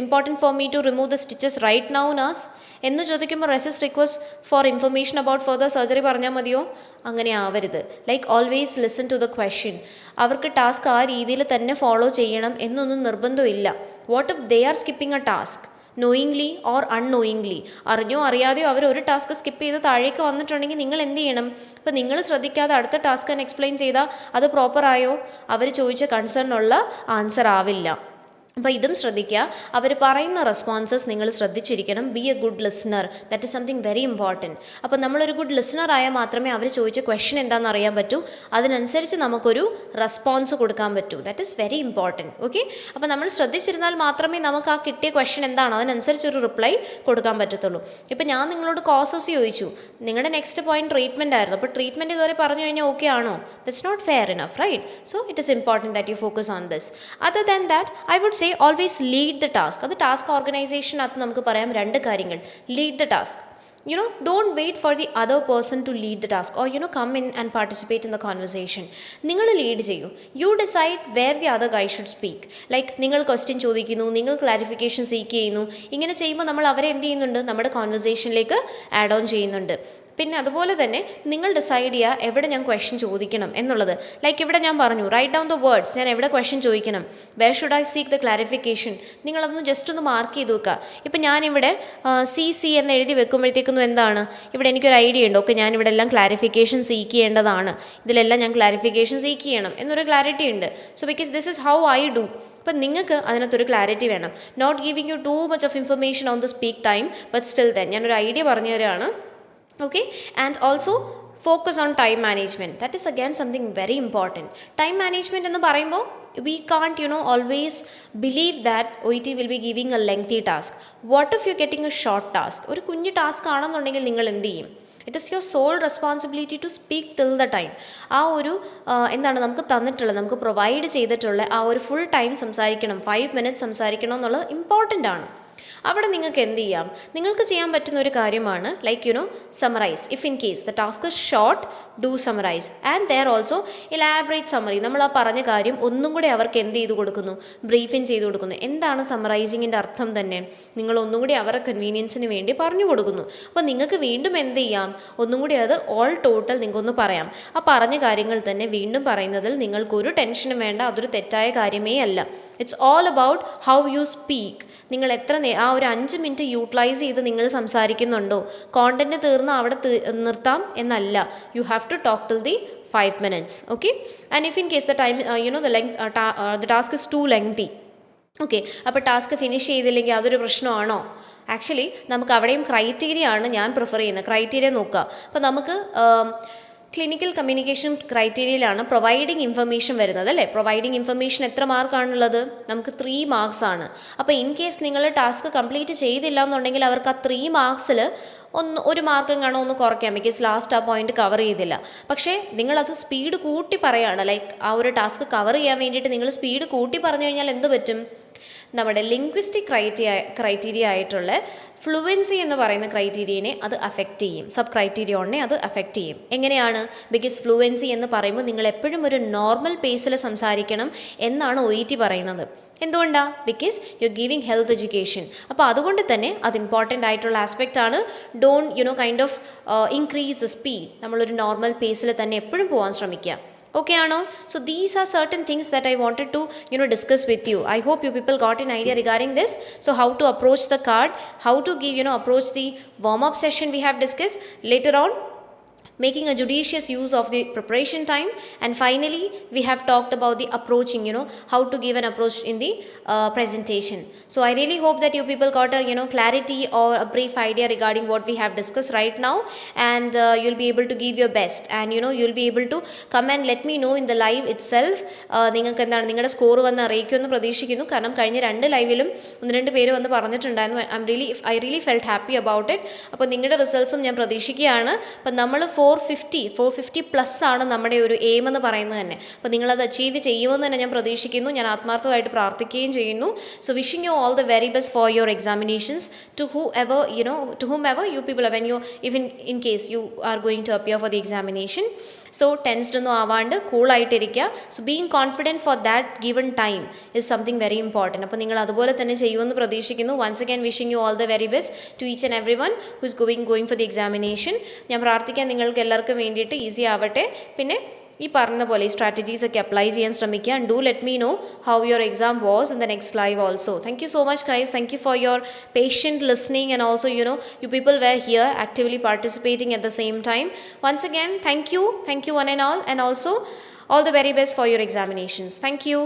important for me to remove the stitches right now nurse എന്ന് ചോദിക്കുമ്പോൾ resist request for information about further surgery പറഞ്ഞാൽ മതിയോ? അങ്ങനെ ആവരുത്. Like always listen to the question. അവർക്ക് task ആ രീതിയിൽ തന്നെ ഫോളോ ചെയ്യണം എന്നൊന്നും നിർബന്ധമില്ല. What if they are skipping a task knowingly or unknowingly? അറിഞ്ഞോ അറിയാതെയോ അവർ ഒരു ടാസ്ക് സ്കിപ്പ് ചെയ്ത് താഴേക്ക് വന്നിട്ടുണ്ടെങ്കിൽ നിങ്ങൾ എന്ത് ചെയ്യണം? ഇപ്പോൾ നിങ്ങൾ ശ്രദ്ധിക്കാതെ അടുത്ത ടാസ്ക് തന്നെ എക്സ്പ്ലെയിൻ ചെയ്താൽ അത് പ്രോപ്പറായോ? അവർ ചോദിച്ച കൺസേണിനുള്ള ആൻസർ ആവില്ല. അപ്പോൾ ഇതും ശ്രദ്ധിക്കുക. അവർ പറയുന്ന റെസ്പോൺസസ് നിങ്ങൾ ശ്രദ്ധിച്ചിരിക്കണം. Be a good listener. That is something very important. അപ്പോൾ നമ്മളൊരു ഗുഡ് ലിസണർ ആയാൽ മാത്രമേ അവർ ചോദിച്ച ക്വസ്റ്റ്യൻ എന്താണെന്ന് അറിയാൻ പറ്റൂ. അതിനനുസരിച്ച് നമുക്കൊരു റെസ്പോൺസ് കൊടുക്കാൻ പറ്റൂ. That is very important. Okay, അപ്പോൾ നമ്മൾ ശ്രദ്ധിച്ചിരുന്നാൽ മാത്രമേ നമുക്ക് ആ കിട്ടിയ ക്വസ്റ്റ്യൻ എന്താണ് അതിനനുസരിച്ചൊരു റിപ്ലൈ കൊടുക്കാൻ പറ്റത്തുള്ളൂ. ഇപ്പോൾ ഞാൻ നിങ്ങളോട് കോസസ് ചോദിച്ചു, നിങ്ങളുടെ നെക്സ്റ്റ് പോയിന്റ് ട്രീറ്റ്മെൻറ്റ് ആയിരുന്നു. അപ്പോൾ ട്രീറ്റ്മെൻറ്റ് കയറി പറഞ്ഞു കഴിഞ്ഞാൽ ഓക്കെ ആണോ? That's not fair enough, right? So it is important that you focus on this. Other than that I would say always lead the task. അത് ടാസ്ക് ഓർഗനൈസേഷനകത്ത് നമുക്ക് പറയാം 2 കാര്യങ്ങൾ. Lead the task. Don't wait for the other person to lead the task or come in and participate in the conversation. നിങ്ങൾ lead ചെയ്യൂ. You decide where the other guy should speak. Like നിങ്ങൾ question ചോദിക്കുന്നു, നിങ്ങൾ clarification seek ചെയ്യുന്നു. ഇങ്ങനെ ചെയ്യുമ്പോൾ നമ്മൾ അവരെ എന്ത് ചെയ്യുന്നുണ്ട്? നമ്മുടെ കോൺവെർസേഷനിലേക്ക് ആഡ് ഓൺ ചെയ്യുന്നുണ്ട്. പിന്നെ അതുപോലെ തന്നെ നിങ്ങൾ ഡിസൈഡ് ചെയ്യുക എവിടെ ഞാൻ ക്വസ്റ്റ്യൻ ചോദിക്കണം എന്നുള്ളത്. ലൈക്ക് ഇവിടെ ഞാൻ പറഞ്ഞു, റൈറ്റ് ഡൗൺ ദ വേർഡ്സ്, ഞാൻ എവിടെ ക്വസ്റ്റ്യൻ ചോദിക്കണം, where should I seek the clarification. നിങ്ങളതൊന്ന് ജസ്റ്റ് ഒന്ന് മാർക്ക് ചെയ്ത് വെക്കുക. ഇപ്പം ഞാനിവിടെ സി എന്ന് എഴുതി വെക്കുമ്പോഴത്തേക്കൊന്നും എന്താണ്, ഇവിടെ എനിക്കൊരു ഐഡിയ ഉണ്ട്. ഓക്കെ, ഞാനിവിടെ എല്ലാം ക്ലാരിഫിക്കേഷൻ സീക്ക് ചെയ്യേണ്ടതാണ്, ഇതിലെല്ലാം ഞാൻ ക്ലാരിഫിക്കേഷൻ സീക്ക് ചെയ്യണം എന്നൊരു ക്ലാരിറ്റി ഉണ്ട്. So because this is how I do. അപ്പം നിങ്ങൾക്ക് അതിനകത്തൊരു ക്ലാരിറ്റി വേണം. Not giving you too much of information on the speak time, but still then ഞാനൊരു ഐഡിയ പറഞ്ഞു തരാണ്. Okay, and also focus on time management. That is again something very important. Time management എന്ന് പറയുമ്പോൾ we can't always believe that OET will be giving a lengthy task. What if you're getting a short task? ഒരു കുഞ്ഞു task ആണെന്നുണ്ടെങ്കിൽ നിങ്ങൾ എന്ത് ചെയ്യും? It is your sole responsibility to speak till the time. ആ ഒരു എന്താണ് നമുക്ക് തന്നിട്ടുള്ള, നമുക്ക് പ്രൊവൈഡ് ചെയ്തിട്ടുള്ള ആ ഒരു ഫുൾ ടൈം സംസാരിക്കണം, 5 minutes സംസാരിക്കണം എന്നുള്ളത് ഇമ്പോർട്ടൻ്റ് ആണ്. അവിടെ നിങ്ങൾക്ക് എന്ത് ചെയ്യാം? നിങ്ങൾക്ക് ചെയ്യാൻ പറ്റുന്ന ഒരു കാര്യമാണ് like summarise. If in case the task is short, do summarise and their also elaborate summary. നമ്മൾ ആ പറഞ്ഞ കാര്യം ഒന്നും കൂടി അവർക്ക് എന്ത് ചെയ്ത് കൊടുക്കുന്നു? ബ്രീഫിൻ ചെയ്ത് കൊടുക്കുന്നു. എന്താണ് സമറൈസിങ്ങിൻ്റെ അർത്ഥം തന്നെ? നിങ്ങൾ ഒന്നും കൂടി അവരുടെ കൺവീനിയൻസിന് വേണ്ടി പറഞ്ഞു കൊടുക്കുന്നു. അപ്പോൾ നിങ്ങൾക്ക് വീണ്ടും എന്ത് ചെയ്യാം? ഒന്നും കൂടി അത് ഓൾ ടോട്ടൽ നിങ്ങൾക്കൊന്ന് പറയാം. ആ പറഞ്ഞ കാര്യങ്ങൾ തന്നെ വീണ്ടും പറയുന്നതിൽ നിങ്ങൾക്കൊരു ടെൻഷനും വേണ്ട. അതൊരു തെറ്റായ കാര്യമേ അല്ല. It's all about how you speak. നിങ്ങൾ എത്ര ആ ഒരു 5 മിനിറ്റ് യൂട്ടിലൈസ് ചെയ്ത് നിങ്ങൾ സംസാരിക്കുന്നുണ്ടോ? കോണ്ടൻറ്റ് തീർന്ന് അവിടെ നിർത്താം എന്നല്ല. You have to talk till the 5 minutes. Okay, and if in case the time the task is too lengthy, okay, അപ്പോൾ ടാസ്ക് ഫിനിഷ് ചെയ്തില്ലെങ്കിൽ അതൊരു പ്രശ്നമാണോ? ആക്ച്വലി നമുക്ക് അവിടെയും ക്രൈറ്റീരിയ ആണ് ഞാൻ പ്രിഫർ ചെയ്യുന്നത്. ക്രൈറ്റീരിയ നോക്കുക. അപ്പോൾ നമുക്ക് ക്ലിനിക്കൽ കമ്മ്യൂണിക്കേഷൻ ക്രൈറ്റീരിയയിലാണ് പ്രൊവൈഡിങ് ഇൻഫർമേഷൻ വരുന്നത് അല്ലേ. പ്രൊവൈഡിങ് ഇൻഫർമേഷൻ എത്ര മാർക്കാണുള്ളത്? നമുക്ക് 3 marks ആണ്. അപ്പോൾ ഇൻ കേസ് നിങ്ങൾ ടാസ്ക് കംപ്ലീറ്റ് ചെയ്തില്ല എന്നുണ്ടെങ്കിൽ അവർക്ക് ആ 3 marksൽ ഒരു മാർക്കും കാണോ ഒന്ന് കുറയ്ക്കാം, ബിക്കോസ് ലാസ്റ്റ് ആ പോയിന്റ് കവർ ചെയ്തില്ല. പക്ഷേ നിങ്ങളത് സ്പീഡ് കൂട്ടി പറയുകയാണ്, ലൈക്ക് ആ ഒരു ടാസ്ക് കവർ ചെയ്യാൻ വേണ്ടിയിട്ട് നിങ്ങൾ സ്പീഡ് കൂട്ടി പറഞ്ഞു കഴിഞ്ഞാൽ എന്ത് പറ്റും? നമ്മുടെ ലിംഗ്വിസ്റ്റിക് ക്രൈറ്റീരിയ ആയിട്ടുള്ള ഫ്ലുവൻസി എന്ന് പറയുന്ന ക്രൈറ്റീരിയനെ അത് അഫക്റ്റ് ചെയ്യും. സബ് ക്രൈറ്റീരിയോണിനെ അത് അഫക്റ്റ് ചെയ്യും. എങ്ങനെയാണ്? ബിക്കോസ് ഫ്ലുവൻസി എന്ന് പറയുമ്പോൾ നിങ്ങൾ എപ്പോഴും ഒരു നോർമൽ പേസിൽ സംസാരിക്കണം എന്നാണ് OET പറയുന്നത്. എന്തുകൊണ്ടാണ്? Because you giving health education. അപ്പോൾ അതുകൊണ്ട് തന്നെ അത് ഇമ്പോർട്ടൻ്റ് ആയിട്ടുള്ള ആസ്പെക്റ്റ് ആണ്. Don't kind of increase the speed. നമ്മളൊരു നോർമൽ പേസിൽ തന്നെ എപ്പോഴും പോകാൻ ശ്രമിക്കുക. Okay ആണോ? So these are certain things that I wanted to discuss with you. I hope you people got an idea regarding this. So how to approach the card, how to give approach the warm up session we have discussed. Later on, making a judicious use of the preparation time, and finally we have talked about the approaching, how to give an approach in the presentation. So I really hope that you people got a clarity or a brief idea regarding what we have discussed right now, and you'll be able to give your best, and you'll be able to come and let me know in the live itself. നിങ്ങൾക്ക് എന്താണ് നിങ്ങളുടെ score വന്ന് അറിയിക്കുമെന്ന് പ്രതീക്ഷിക്കുന്നു. കാരണം കഴിഞ്ഞ 2 ലൈവിലും 1-2 പേര് വന്ന് പറഞ്ഞിട്ടുണ്ടായിരുന്നു. I really felt happy about it. അപ്പോൾ നിങ്ങളുടെ റിസൾട്ട്സും ഞാൻ പ്രതീക്ഷിക്കുകയാണ്. അപ്പം നമ്മൾ 450 പ്ലസ് ആണ് നമ്മുടെ ഒരു എയിം എന്ന് പറയുന്നത് തന്നെ. അപ്പോൾ നിങ്ങളത് അച്ചീവ് ചെയ്യുമെന്ന് തന്നെ ഞാൻ പ്രതീക്ഷിക്കുന്നു. ഞാൻ ആത്മാർത്ഥമായിട്ട് പ്രാർത്ഥിക്കുകയും ചെയ്യുന്നു. So wishing you all the very best for your examinations, to whomever you people are, when you even in case you are going to appear for the examination. So tensed ഒന്നും ആവാണ്ട് കൂളായിട്ടിരിക്കുക. So being confident for that given time is something very important. അപ്പോൾ നിങ്ങൾ അതുപോലെ തന്നെ ചെയ്യുമെന്ന് പ്രതീക്ഷിക്കുന്നു. Once again wishing you all the very best to each and every one who is going for the examination. ഞാൻ പ്രാർത്ഥിക്കാൻ നിങ്ങൾക്ക് എല്ലാവർക്കും വേണ്ടിയിട്ട് ഈസി ആവട്ടെ. പിന്നെ ഈ പറഞ്ഞ പോലെ ഈ സ്ട്രാറ്റജീസ് ഒക്കെ അപ്ലൈ ചെയ്യാൻ ശ്രമിക്കുക. And do let me know how your exam was in the next live also. Thank you so much guys. Thank you for your patient listening, and also you people were here actively participating at the same time. Once again, thank you one and all the very best for your examinations. Thank you.